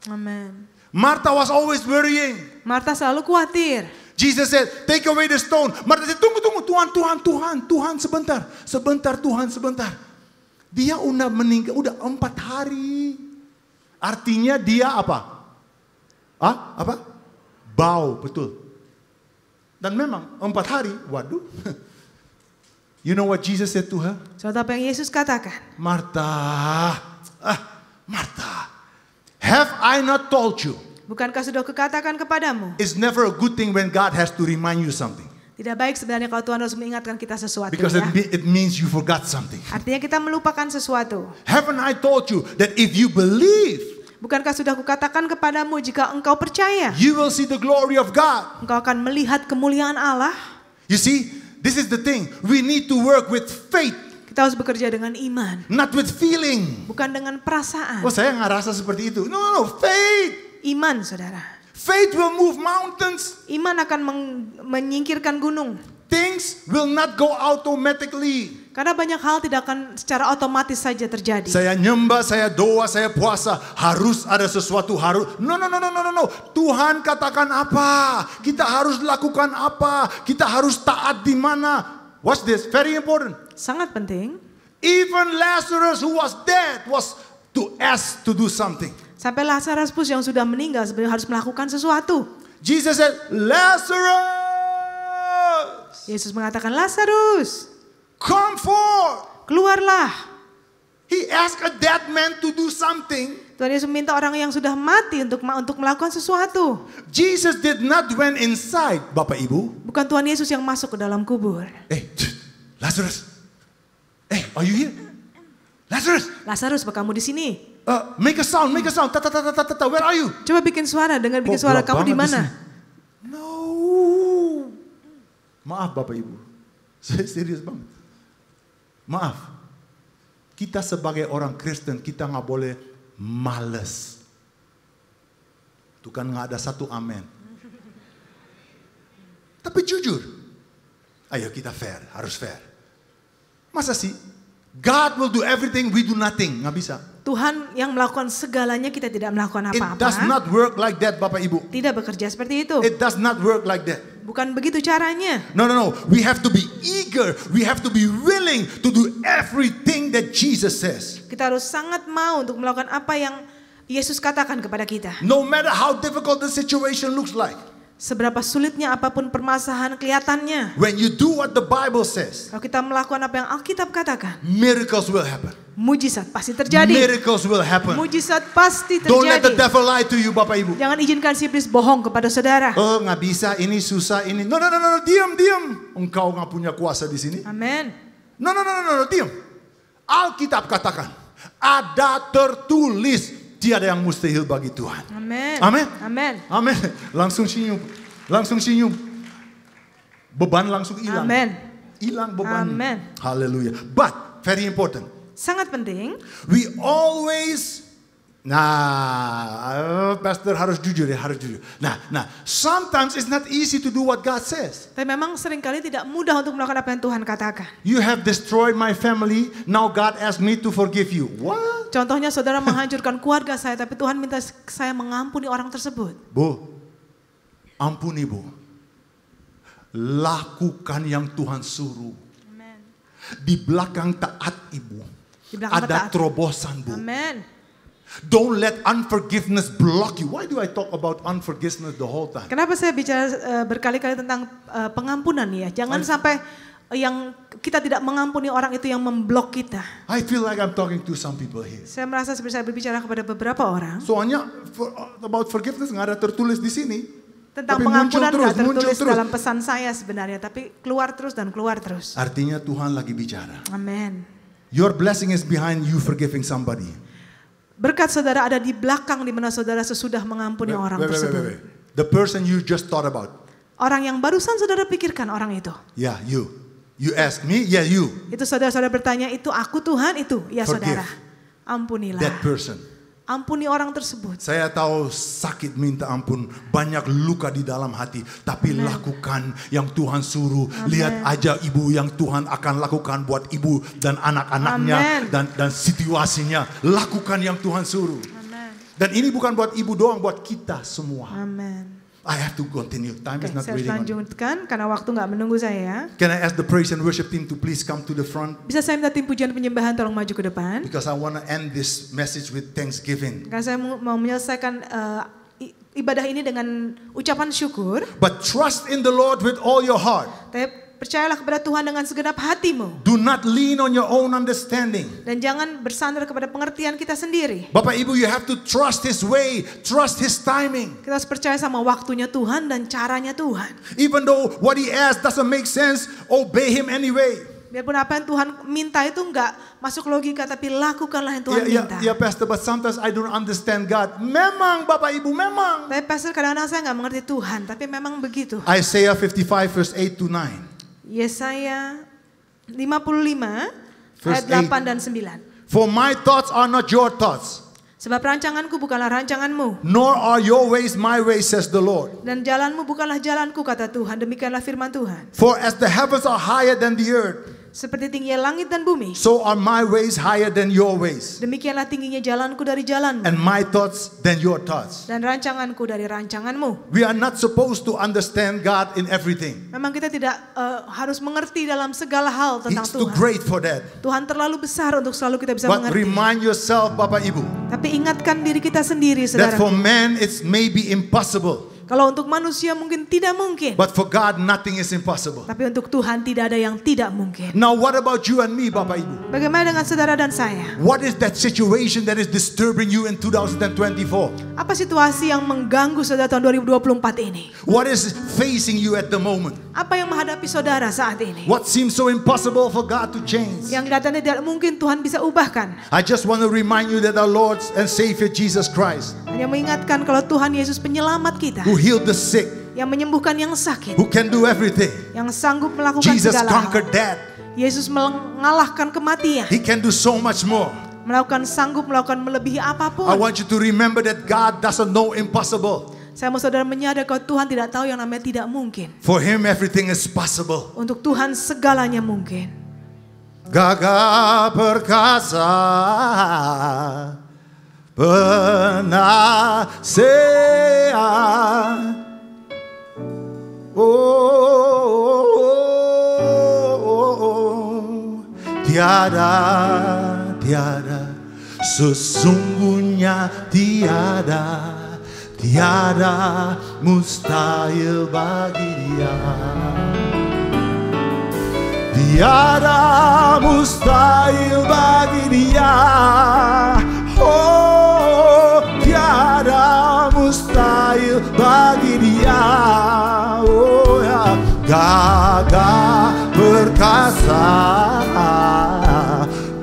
Amin. Martha was always worrying. Martha selalu khawatir. Jesus said, take away the stone. Martha said, tunggu, Tuhan, sebentar Tuhan. Dia udah meninggal, udah 4 hari. Artinya dia apa? Apa? Bau, betul. Dan memang 4 hari, waduh. You know what Jesus said to her? Suatu apa yang Yesus katakan? Martha, have I not told you? Bukankah sudah kukatakan kepadamu? It's never a good thing when God has to remind you something. Tidak baik sebenarnya kalau Tuhan harus mengingatkan kita sesuatu. Because ya. it means you forgot something. Artinya kita melupakan sesuatu. Haven't I told you that if you believe, Bukankah sudah kukatakan kepadamu jika engkau percaya, you will see the glory of God. engkau akan melihat kemuliaan Allah? You see, this is the thing. We need to work with faith, Kita harus bekerja dengan iman, not with feeling. bukan dengan perasaan. Oh, saya nggak rasa seperti itu. No, faith. Iman, saudara. Faith will move mountains. Iman akan menyingkirkan gunung. Things will not go automatically. Karena banyak hal tidak akan secara otomatis saja terjadi. Saya nyembah, saya doa, saya puasa. Harus ada sesuatu, harus. No. Tuhan katakan apa? Kita harus lakukan apa? Kita harus taat di mana? Watch this, very important. Sangat penting. Even Lazarus who was dead was to ask to do something. Sampai Lazarus pun yang sudah meninggal sebenarnya harus melakukan sesuatu. Jesus said, Lazarus, Yesus mengatakan, Lazarus, come forth. keluarlah. He asked a dead man to do something. Tuhan Yesus meminta orang yang sudah mati untuk melakukan sesuatu. Jesus did not went inside, Bapak Ibu. Bukan Tuhan Yesus yang masuk ke dalam kubur. Lazarus. Are you here? Lazarus, kamu di sini? Make a sound. Where are you? Coba bikin suara, bikin suara. Kamu di mana? No. Maaf Bapak Ibu. Saya serius banget. Maaf. Kita sebagai orang Kristen, kita nggak boleh males. Itu kan nggak ada satu amin. Tapi jujur. Ayo kita fair, harus fair. Masa sih? God will do everything, we do nothing. Nggak bisa. Tuhan yang melakukan segalanya, kita tidak melakukan It apa-apa. does not work like that, Bapak Ibu. Tidak bekerja seperti itu. It does not work like that. Bukan begitu caranya. No. We have to be eager. We have to be willing to do everything that Jesus says. Kita harus sangat mau untuk melakukan apa yang Yesus katakan kepada kita. No matter how difficult the situation looks like. Seberapa sulitnya apapun permasalahan kelihatannya. When you do what the Bible says, Kalau kita melakukan apa yang Alkitab katakan, miracles will happen. mujizat pasti terjadi. Miracles will happen. Mujizat pasti Don't let the terjadi. devil lie to you, Bapak Ibu. Jangan izinkan si iblis bohong kepada saudara. Oh, nggak bisa, ini susah, ini. No, diam. Engkau nggak punya kuasa di sini. Amin. No, diam. Alkitab katakan, ada tertulis, tiada yang mustahil bagi Tuhan. Amin. Amin. Langsung senyum. Beban langsung hilang. Amin. Hilang beban. Amin. Haleluya. But very important. Sangat penting. We always Nah, pastor harus jujur ya, harus jujur. Nah, sometimes it's not easy to do what God says. Tapi memang seringkali tidak mudah untuk melakukan apa yang Tuhan katakan. You have destroyed my family, now God asked me to forgive you. What? Contohnya saudara menghancurkan keluarga saya, tapi Tuhan minta saya mengampuni orang tersebut. Bu, ampuni Bu. Lakukan yang Tuhan suruh. Amen. Di belakang taat Ibu, Di belakang ada taat. terobosan Bu. Amen. Don't let unforgiveness block you. Why do I talk about unforgiveness the whole time? Kenapa saya bicara berkali-kali tentang pengampunan ya? Jangan sampai yang kita tidak mengampuni orang itu yang memblok kita. I feel like I'm talking to some people here. Saya merasa seperti saya berbicara kepada beberapa orang. Soalnya about forgiveness nggak ada tertulis di sini. Tentang Tapi pengampunan muncul nggak terus, tertulis muncul terus. dalam pesan saya sebenarnya, tapi keluar terus dan keluar terus. Artinya Tuhan lagi bicara. Amin. Your blessing is behind you forgiving somebody. Berkat saudara ada di belakang di mana saudara sesudah mengampuni orang tersebut. The person you just thought about. Orang yang barusan saudara pikirkan orang itu. Yeah, you. You ask me, yeah, you. Itu saudara-saudara bertanya, itu aku Tuhan itu? Ya Forgive saudara. Ampunilah. That person. Ampuni orang tersebut. Saya tahu sakit minta ampun, banyak luka di dalam hati, tapi lakukan yang Tuhan suruh. Lihat aja Ibu yang Tuhan akan lakukan buat Ibu dan anak-anaknya dan situasinya. Lakukan yang Tuhan suruh. Amen. Dan ini bukan buat Ibu doang, buat kita semua. Amen. I have to continue. Time is not Saya waiting on me. lanjutkan karena waktu nggak menunggu saya. Can I ask the praise and worship team to please come to the front? Bisa saya minta tim pujian penyembahan tolong maju ke depan. Because I want to end this message with thanksgiving. Karena saya mau menyelesaikan ibadah ini dengan ucapan syukur. But trust in the Lord with all your heart. Tapi percayalah kepada Tuhan dengan segenap hatimu. Do not lean on your own understanding. Dan jangan bersandar kepada pengertian kita sendiri. Bapak Ibu, you have to trust His way, trust His timing. Kita harus percaya sama waktunya Tuhan dan caranya Tuhan. Even though what He asks doesn't make sense, obey Him anyway. Biarpun apa yang Tuhan minta itu enggak masuk logika, tapi lakukanlah yang Tuhan minta. Ya, Pastor, but sometimes I don't understand God. Memang, Bapak Ibu, memang. Tapi Pastor, kadang-kadang saya enggak mengerti Tuhan, tapi memang begitu. Isaiah 55 verse 8 to 9. Yesaya 55 ayat 8 dan 9. For my thoughts are not your thoughts, Sebab rancanganku bukanlah rancanganmu, nor are your ways my ways, says the Lord. dan jalanmu bukanlah jalanku, kata Tuhan. Demikianlah firman Tuhan. For as the heavens are higher than the earth, Seperti tingginya langit dan bumi, so are my ways higher than your ways, demikianlah tingginya jalanku dari jalanmu, and my thoughts than your thoughts. dan rancanganku dari rancanganmu. We are not supposed to understand God in everything. Memang kita tidak harus mengerti dalam segala hal tentang He's too Tuhan. great for that. Tuhan terlalu besar untuk selalu kita bisa But mengerti. remind yourself, Bapak Ibu, Tapi ingatkan diri kita sendiri, that for saudara. man it's maybe impossible, Kalau untuk manusia mungkin tidak mungkin, but for God nothing is impossible. tapi untuk Tuhan tidak ada yang tidak mungkin. Now what about you and me, Bapak Ibu? Bagaimana dengan saudara dan saya? What is that situation that is disturbing you in 2024? Apa situasi yang mengganggu saudara tahun 2024 ini? What is facing you at the moment? Apa yang menghadapi saudara saat ini? What seems so impossible for God to change? Yang kelihatannya tidak mungkin Tuhan bisa ubahkan. I just want to remind you that our Lord and Savior Jesus Christ, Hanya mengingatkan kalau Tuhan Yesus penyelamat kita, who healed the sick, yang menyembuhkan yang sakit, who can do everything. yang sanggup melakukan Jesus segala hal. conquered death. Yesus mengalahkan kematian, He can do so much more. sanggup melakukan melebihi apapun. I want you to remember that God doesn't know impossible. Saya mau saudara menyadari kalau Tuhan tidak tahu yang namanya tidak mungkin. For Him everything is possible. Untuk Tuhan segalanya mungkin. Gagah perkasa, penasehat. Tiada sesungguhnya tiada mustahil bagi Dia. Tiada mustahil bagi Dia. Oh, tiada mustahil bagi Dia. Oh ya, gagah perkasa,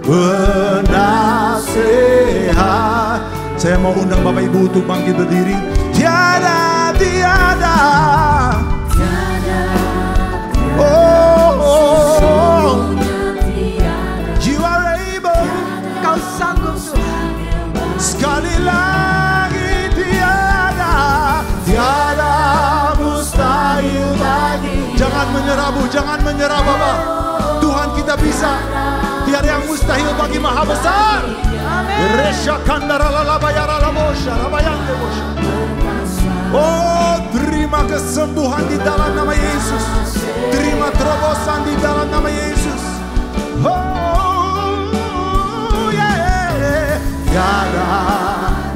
penasehat. Saya mau undang Bapak Ibu untuk bangkit berdiri. Tiada. Oh, you are able. Kau sanggup Tuhan. Sekali lagi. ragu, jangan menyerah Bapak. Tuhan kita bisa. Tiada yang mustahil bagi Maha Besar. Resha kandara labayara labosha, labayande bosha. Oh, terima kesembuhan di dalam nama Yesus. Terima terobosan di dalam nama Yesus. Oh, yeah.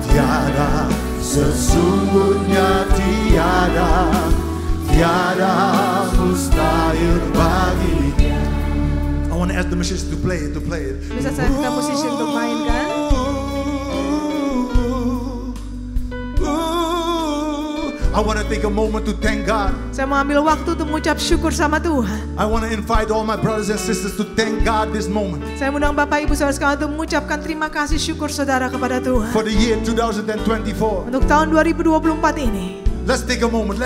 Tiada, sesungguhnya tiada mustahil bagi. I want to ask the musicians to play it. Bisa saya minta musician untuk mainkan? I want to take a moment to thank God. Saya mau ambil waktu untuk mengucap syukur sama Tuhan. I want to invite all my brothers and sisters to thank God this moment. Saya undang Bapak Ibu Saudara sekalian untuk mengucapkan terima kasih syukur saudara kepada Tuhan. For the year 2024. Untuk tahun 2024 ini. Let's take a moment.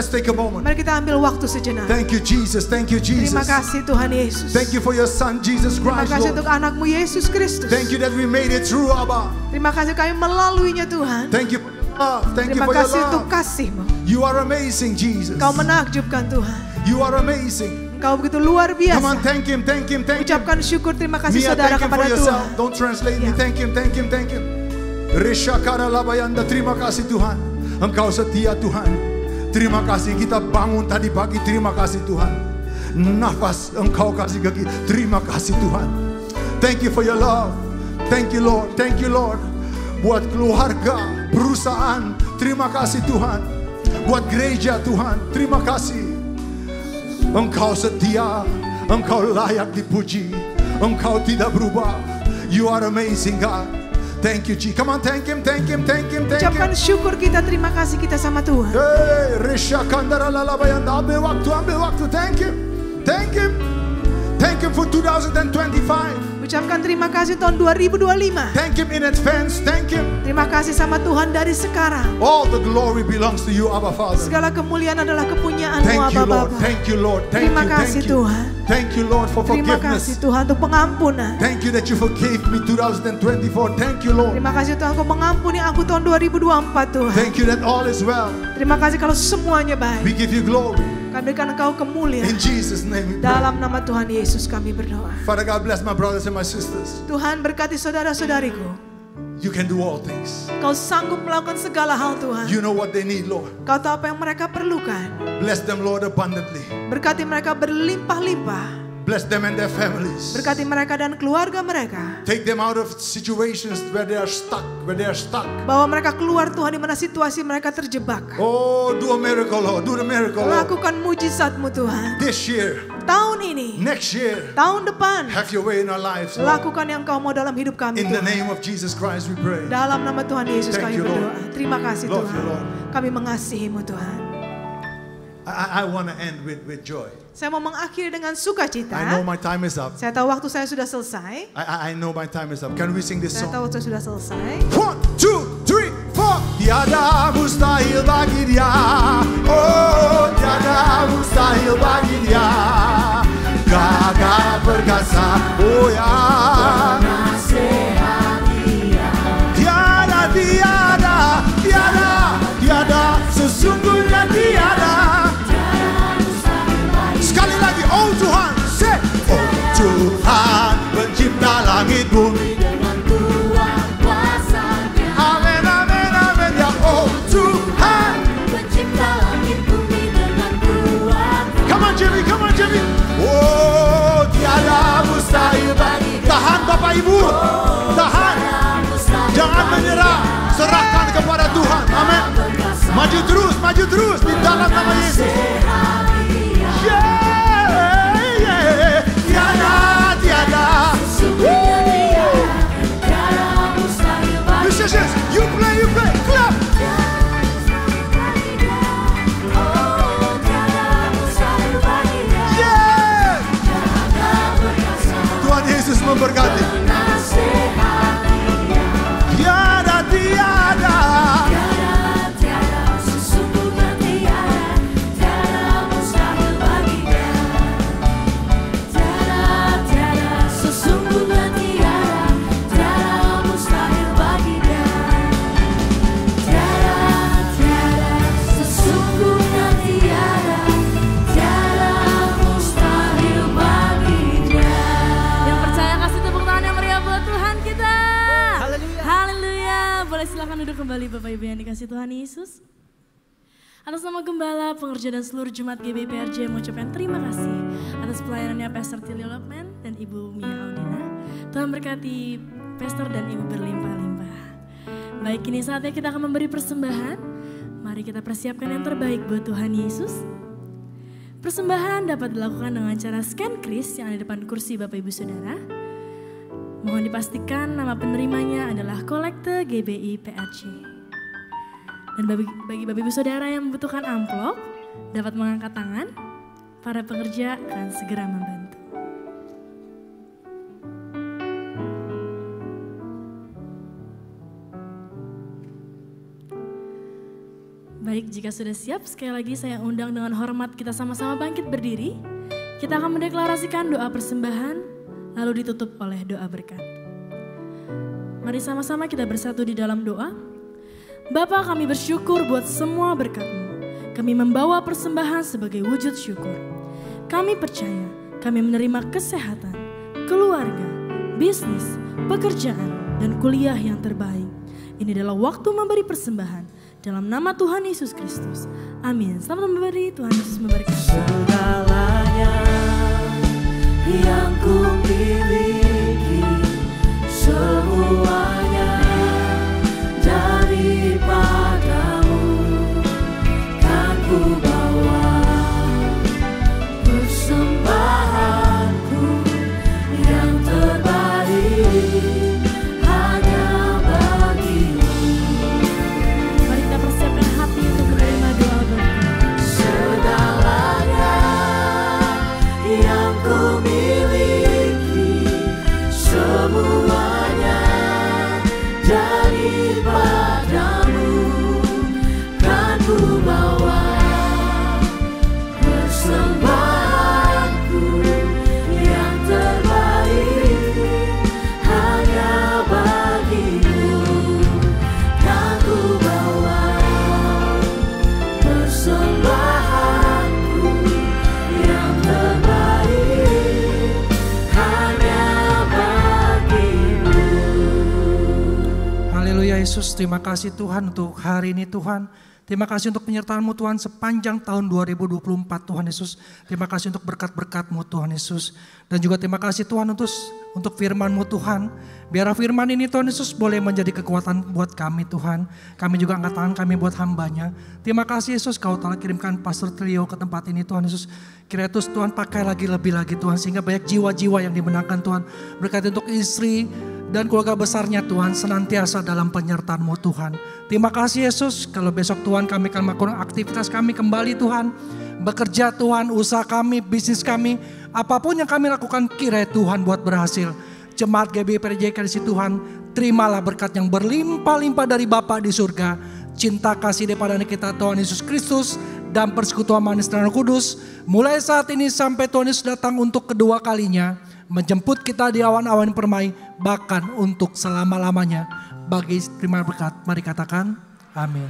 Mari kita ambil waktu sejenak. Thank you Jesus. Terima kasih Tuhan Yesus. Thank you for your son Jesus Terima Christ. kasih Lord. untuk anakmu Yesus Kristus. Thank you that we made it through, Abba. Terima kasih kami melaluinya Tuhan. Thank you for your love. Thank you Terima for your kasih untuk love. kasih-Mu. You are amazing, Jesus. Kau menakjubkan Tuhan. You are amazing. Engkau begitu luar Come on, biasa. thank him. Ucapkan syukur terima kasih Mia, saudara thank him for kepada yourself. Tuhan. Don't translate me. Ya. Thank him. Rishakara labayanda. Terima kasih Tuhan. Engkau setia Tuhan. Terima kasih kita bangun tadi pagi. Terima kasih Tuhan. Nafas Engkau kasih ke kita. Terima kasih Tuhan. Thank you for your love. Thank you Lord. Buat keluarga, perusahaan, terima kasih Tuhan. Buat gereja Tuhan, terima kasih. Engkau setia, Engkau layak dipuji. Engkau tidak berubah. You are amazing God. Thank you, Jesus. Come on, thank him. Ucapkan syukur kita, terima kasih kita sama Tuhan. Hey, Risha Kandara Lalabayanda. Ambil waktu. Thank him for 2025. Ucapkan terima kasih tahun 2025. Thank him in advance. Thank him. Terima kasih sama Tuhan dari sekarang. All the glory belongs to you, Abba Father. Segala kemuliaan adalah kepunyaan-Mu, Thank you, Abba Lord. Bapa. Thank you, Lord. Terima kasih Tuhan. Thank you, Lord, for Terima kasih forgiveness. Tuhan untuk pengampunan. Thank you that you forgave me 2024. Thank you, Lord. Terima kasih Tuhan Kau mengampuni aku tahun 2024 Tuhan. Thank you that all is well. Terima kasih kalau semuanya baik. We give you glory. Kami berikan Engkau kemuliaan. In Jesus' name we pray. Dalam nama Tuhan Yesus kami berdoa. Father God, bless my brothers and my sisters. Tuhan berkati saudara-saudariku. You can do all things. Kau sanggup melakukan segala hal Tuhan. You know what they need, Lord. Kau tahu apa yang mereka perlukan. Bless them, Lord, abundantly. Berkati mereka berlimpah-limpah. Bless them and their families. Berkati mereka dan keluarga mereka. Take them out of situations where they are stuck. Bawa mereka keluar Tuhan di mana situasi mereka terjebak. Oh, do a miracle, Lord. Do the miracle, Lord. Lakukan mujizat-Mu Tuhan. This year, Tahun ini, next year, tahun depan, have your way in our lives, Lord. lakukan yang Kau mau dalam hidup kami In the Tuhan. name of Jesus Christ we pray. Dalam nama Tuhan Yesus Thank kami you, Lord. berdoa. Terima kasih Love you, Tuhan. Lord. Kami mengasihi-Mu Tuhan. I want to end with joy. Saya mau mengakhiri dengan sukacita. I know my time is up. Saya tahu waktu saya sudah selesai. I know my time is up. Can we sing this Saya song? tahu waktu saya sudah selesai. 1, 2, 3, 4. Tiada mustahil bagi Dia. Oh, tiada mustahil bagi Dia. Gagah perkasa. Oh ya. Tiada, sesungguhnya tiada. Sekali lagi, oh Tuhan, say, oh Tuhan, pencipta langit bumi. Amin, amin, amin, ya oh Tuhan. Come on Jimmy. Oh, tiada mustahil bagi. Tahan Bapak Ibu, tahan. Jangan menyerah, serahkan kepada Tuhan. Amin. Maju terus di dalam nama Yesus. Yeah. Tiada. Musicians, you play, clap. Yeah. Tuhan Yesus memberkati. Tiada. Bapak Ibu yang dikasih Tuhan Yesus. Atas nama Gembala, pengerja dan seluruh Jemaat GBI-PRJ mengucapkan terima kasih atas pelayanannya Pastor Tilly Lokman dan Ibu Mia Audina. Tuhan berkati Pastor dan Ibu berlimpah-limpah. Baik, kini saatnya kita akan memberi persembahan. Mari kita persiapkan yang terbaik buat Tuhan Yesus. Persembahan dapat dilakukan dengan cara scan kris yang ada di depan kursi Bapak Ibu Saudara. Mohon dipastikan nama penerimanya adalah Kolekte GBI PRJ. Dan bagi Bapak Ibu Saudara yang membutuhkan amplop, dapat mengangkat tangan. Para pekerja akan segera membantu. Baik, jika sudah siap, sekali lagi saya undang dengan hormat kita sama-sama bangkit berdiri. Kita akan mendeklarasikan doa persembahan, lalu ditutup oleh doa berkat. Mari sama-sama kita bersatu di dalam doa. Bapa, kami bersyukur buat semua berkat-Mu. Kami membawa persembahan sebagai wujud syukur. Kami percaya kami menerima kesehatan, keluarga, bisnis, pekerjaan, dan kuliah yang terbaik. Ini adalah waktu memberi persembahan dalam nama Tuhan Yesus Kristus. Amin. Selamat memberi, Tuhan Yesus memberkati. Segalanya yang ku miliki, semuanya daripadamu, kan ku bawa persembahanku yang terbaik hanya bagimu. Mari kita persiapkan hati untuk menerima doa berkat. Segalanya yang ku miliki, semuanya daripadamu, kan ku bawa persembahanku yang terbaik hanya bagimu, kan ku bawa persembahanku yang terbaik hanya bagimu. Haleluya Yesus, terima kasih Tuhan untuk hari ini Tuhan. Terima kasih untuk penyertaan-Mu Tuhan sepanjang tahun 2024 Tuhan Yesus. Terima kasih untuk berkat-berkat-Mu Tuhan Yesus. Dan juga terima kasih Tuhan untuk firman-Mu Tuhan. Biar firman ini Tuhan Yesus boleh menjadi kekuatan buat kami Tuhan. Kami juga angkat tangan kami buat hamba-Nya. Terima kasih Yesus, Kau telah kirimkan Pastor Trio ke tempat ini Tuhan Yesus. Kira Yesus Tuhan pakai lagi lebih lagi Tuhan. Sehingga banyak jiwa-jiwa yang dimenangkan Tuhan. Berkati untuk istri dan keluarga besarnya Tuhan senantiasa dalam penyertaan-Mu Tuhan. Terima kasih Yesus, kalau besok Tuhan kami akan melakukan aktivitas kami kembali Tuhan. Bekerja Tuhan, usaha kami, bisnis kami, apapun yang kami lakukan kiranya Tuhan buat berhasil. Jemaat GBI PRJ kasih Tuhan, terimalah berkat yang berlimpah-limpah dari Bapa di surga. Cinta kasih daripada kita Tuhan Yesus Kristus dan persekutuan manis dan Roh Kudus. Mulai saat ini sampai Tuhan Yesus datang untuk kedua kalinya. Menjemput kita di awan-awan permai, bahkan untuk selama-lamanya. Bagi terima berkat, mari katakan amin.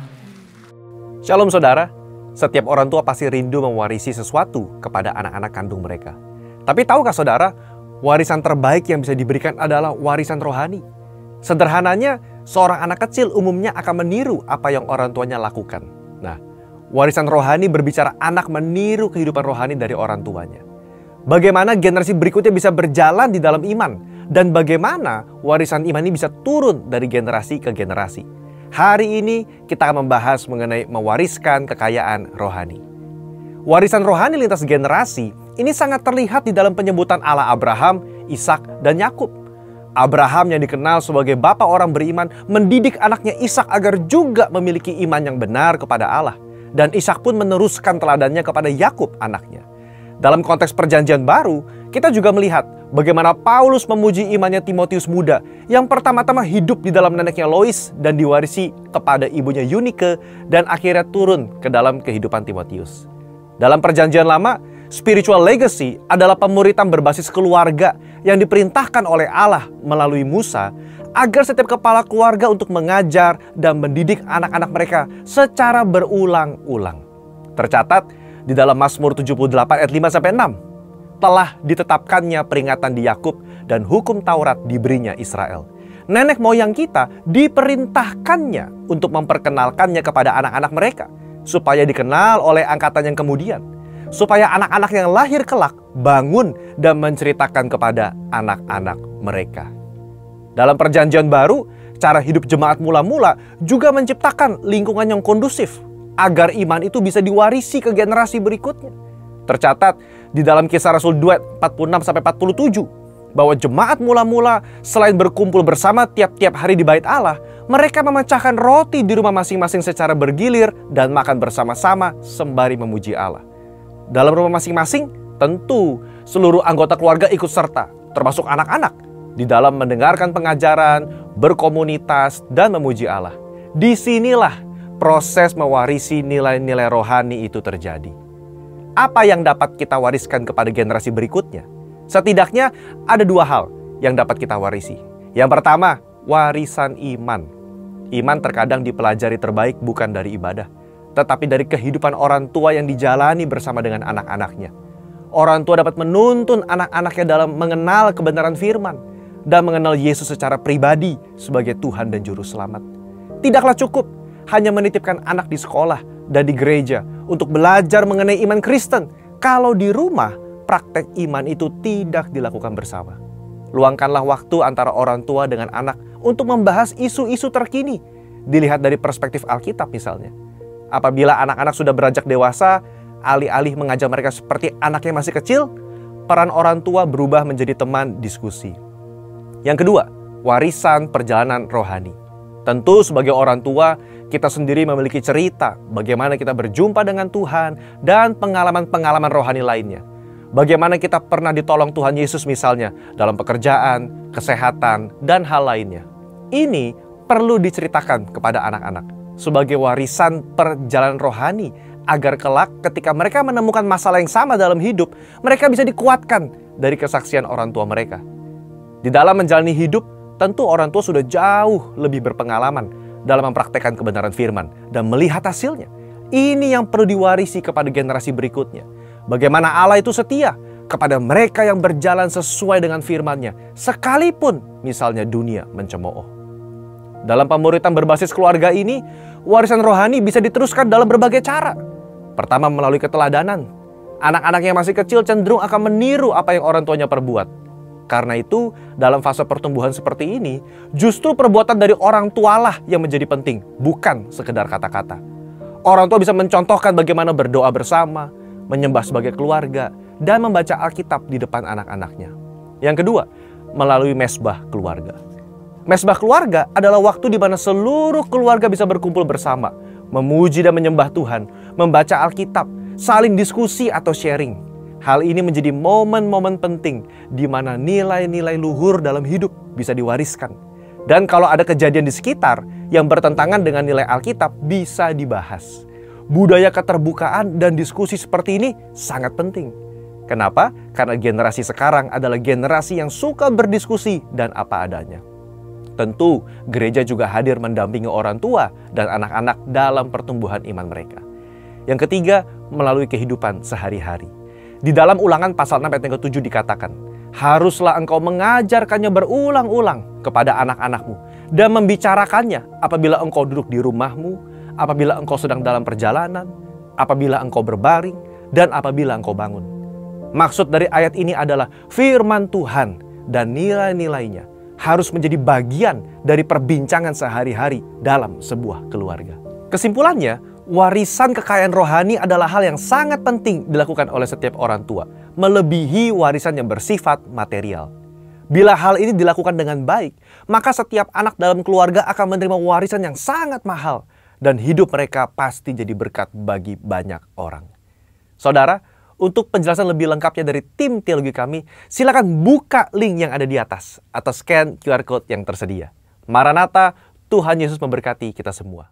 Shalom saudara, setiap orang tua pasti rindu mewarisi sesuatu kepada anak-anak kandung mereka. Tapi tahukah saudara, warisan terbaik yang bisa diberikan adalah warisan rohani. Sederhananya, seorang anak kecil umumnya akan meniru apa yang orang tuanya lakukan. Nah, warisan rohani berbicara anak meniru kehidupan rohani dari orang tuanya. Bagaimana generasi berikutnya bisa berjalan di dalam iman, dan bagaimana warisan iman ini bisa turun dari generasi ke generasi. Hari ini kita akan membahas mengenai mewariskan kekayaan rohani. Warisan rohani lintas generasi ini sangat terlihat di dalam penyebutan Allah Abraham, Ishak, dan Yakub. Abraham yang dikenal sebagai bapa orang beriman mendidik anaknya Ishak agar juga memiliki iman yang benar kepada Allah. Dan Ishak pun meneruskan teladannya kepada Yakub anaknya. Dalam konteks perjanjian baru, kita juga melihat bagaimana Paulus memuji imannya Timotius muda yang pertama-tama hidup di dalam neneknya Lois dan diwarisi kepada ibunya Eunike dan akhirnya turun ke dalam kehidupan Timotius. Dalam perjanjian lama, spiritual legacy adalah pemuritan berbasis keluarga yang diperintahkan oleh Allah melalui Musa agar setiap kepala keluarga untuk mengajar dan mendidik anak-anak mereka secara berulang-ulang. Tercatat di dalam Mazmur 78 ayat 5-6, telah ditetapkannya peringatan di Yakub dan hukum Taurat diberinya Israel. nenek moyang kita diperintahkannya untuk memperkenalkannya kepada anak-anak mereka, supaya dikenal oleh angkatan yang kemudian, supaya anak-anak yang lahir kelak bangun dan menceritakan kepada anak-anak mereka. Dalam Perjanjian Baru, cara hidup jemaat mula-mula juga menciptakan lingkungan yang kondusif agar iman itu bisa diwarisi ke generasi berikutnya. Tercatat di dalam Kisah Rasul 2 46-47 bahwa jemaat mula-mula selain berkumpul bersama tiap-tiap hari di bait Allah, mereka memecahkan roti di rumah masing-masing secara bergilir dan makan bersama-sama sembari memuji Allah. Dalam rumah masing-masing, tentu seluruh anggota keluarga ikut serta, termasuk anak-anak, di dalam mendengarkan pengajaran, berkomunitas, dan memuji Allah. Disinilah proses mewarisi nilai-nilai rohani itu terjadi. Apa yang dapat kita wariskan kepada generasi berikutnya? Setidaknya ada dua hal yang dapat kita warisi. Yang pertama, warisan iman. Iman terkadang dipelajari terbaik bukan dari ibadah, tetapi dari kehidupan orang tua yang dijalani bersama dengan anak-anaknya. Orang tua dapat menuntun anak-anaknya dalam mengenal kebenaran firman dan mengenal Yesus secara pribadi sebagai Tuhan dan Juru Selamat. Tidaklah cukup hanya menitipkan anak di sekolah dan di gereja untuk belajar mengenai iman Kristen kalau di rumah praktek iman itu tidak dilakukan bersama. Luangkanlah waktu antara orang tua dengan anak untuk membahas isu-isu terkini, dilihat dari perspektif Alkitab misalnya. Apabila anak-anak sudah beranjak dewasa, alih-alih mengajar mereka seperti anak yang masih kecil, peran orang tua berubah menjadi teman diskusi. Yang kedua, warisan perjalanan rohani. Tentu sebagai orang tua, kita sendiri memiliki cerita bagaimana kita berjumpa dengan Tuhan dan pengalaman-pengalaman rohani lainnya. Bagaimana kita pernah ditolong Tuhan Yesus misalnya dalam pekerjaan, kesehatan, dan hal lainnya. Ini perlu diceritakan kepada anak-anak sebagai warisan perjalanan rohani agar kelak ketika mereka menemukan masalah yang sama dalam hidup, mereka bisa dikuatkan dari kesaksian orang tua mereka. Di dalam menjalani hidup, tentu orang tua sudah jauh lebih berpengalaman dalam mempraktekkan kebenaran firman dan melihat hasilnya. Ini yang perlu diwarisi kepada generasi berikutnya. Bagaimana Allah itu setia kepada mereka yang berjalan sesuai dengan firman-Nya, sekalipun misalnya dunia mencemooh. Dalam pemuritan berbasis keluarga ini, warisan rohani bisa diteruskan dalam berbagai cara. Pertama, melalui keteladanan. Anak-anak yang masih kecil cenderung akan meniru apa yang orang tuanya perbuat. Karena itu, dalam fase pertumbuhan seperti ini, justru perbuatan dari orang tualah yang menjadi penting, bukan sekedar kata-kata. Orang tua bisa mencontohkan bagaimana berdoa bersama, menyembah sebagai keluarga, dan membaca Alkitab di depan anak-anaknya. Yang kedua, melalui mesbah keluarga. Mesbah keluarga adalah waktu di mana seluruh keluarga bisa berkumpul bersama, memuji dan menyembah Tuhan, membaca Alkitab, saling diskusi atau sharing. Hal ini menjadi momen-momen penting di mana nilai-nilai luhur dalam hidup bisa diwariskan. Dan kalau ada kejadian di sekitar yang bertentangan dengan nilai Alkitab, bisa dibahas. Budaya keterbukaan dan diskusi seperti ini sangat penting. Kenapa? Karena generasi sekarang adalah generasi yang suka berdiskusi dan apa adanya. Tentu, gereja juga hadir mendampingi orang tua dan anak-anak dalam pertumbuhan iman mereka. Yang ketiga, melalui kehidupan sehari-hari. Di dalam Ulangan pasal 6 ayat yang ke-7 dikatakan, haruslah engkau mengajarkannya berulang-ulang kepada anak-anakmu dan membicarakannya apabila engkau duduk di rumahmu, apabila engkau sedang dalam perjalanan, apabila engkau berbaring, dan apabila engkau bangun. Maksud dari ayat ini adalah firman Tuhan dan nilai-nilainya harus menjadi bagian dari perbincangan sehari-hari dalam sebuah keluarga. Kesimpulannya, warisan kekayaan rohani adalah hal yang sangat penting dilakukan oleh setiap orang tua, melebihi warisan yang bersifat material. Bila hal ini dilakukan dengan baik, maka setiap anak dalam keluarga akan menerima warisan yang sangat mahal, dan hidup mereka pasti jadi berkat bagi banyak orang. Saudara, untuk penjelasan lebih lengkapnya dari tim teologi kami, silakan buka link yang ada di atas atau scan QR Code yang tersedia. Maranatha, Tuhan Yesus memberkati kita semua.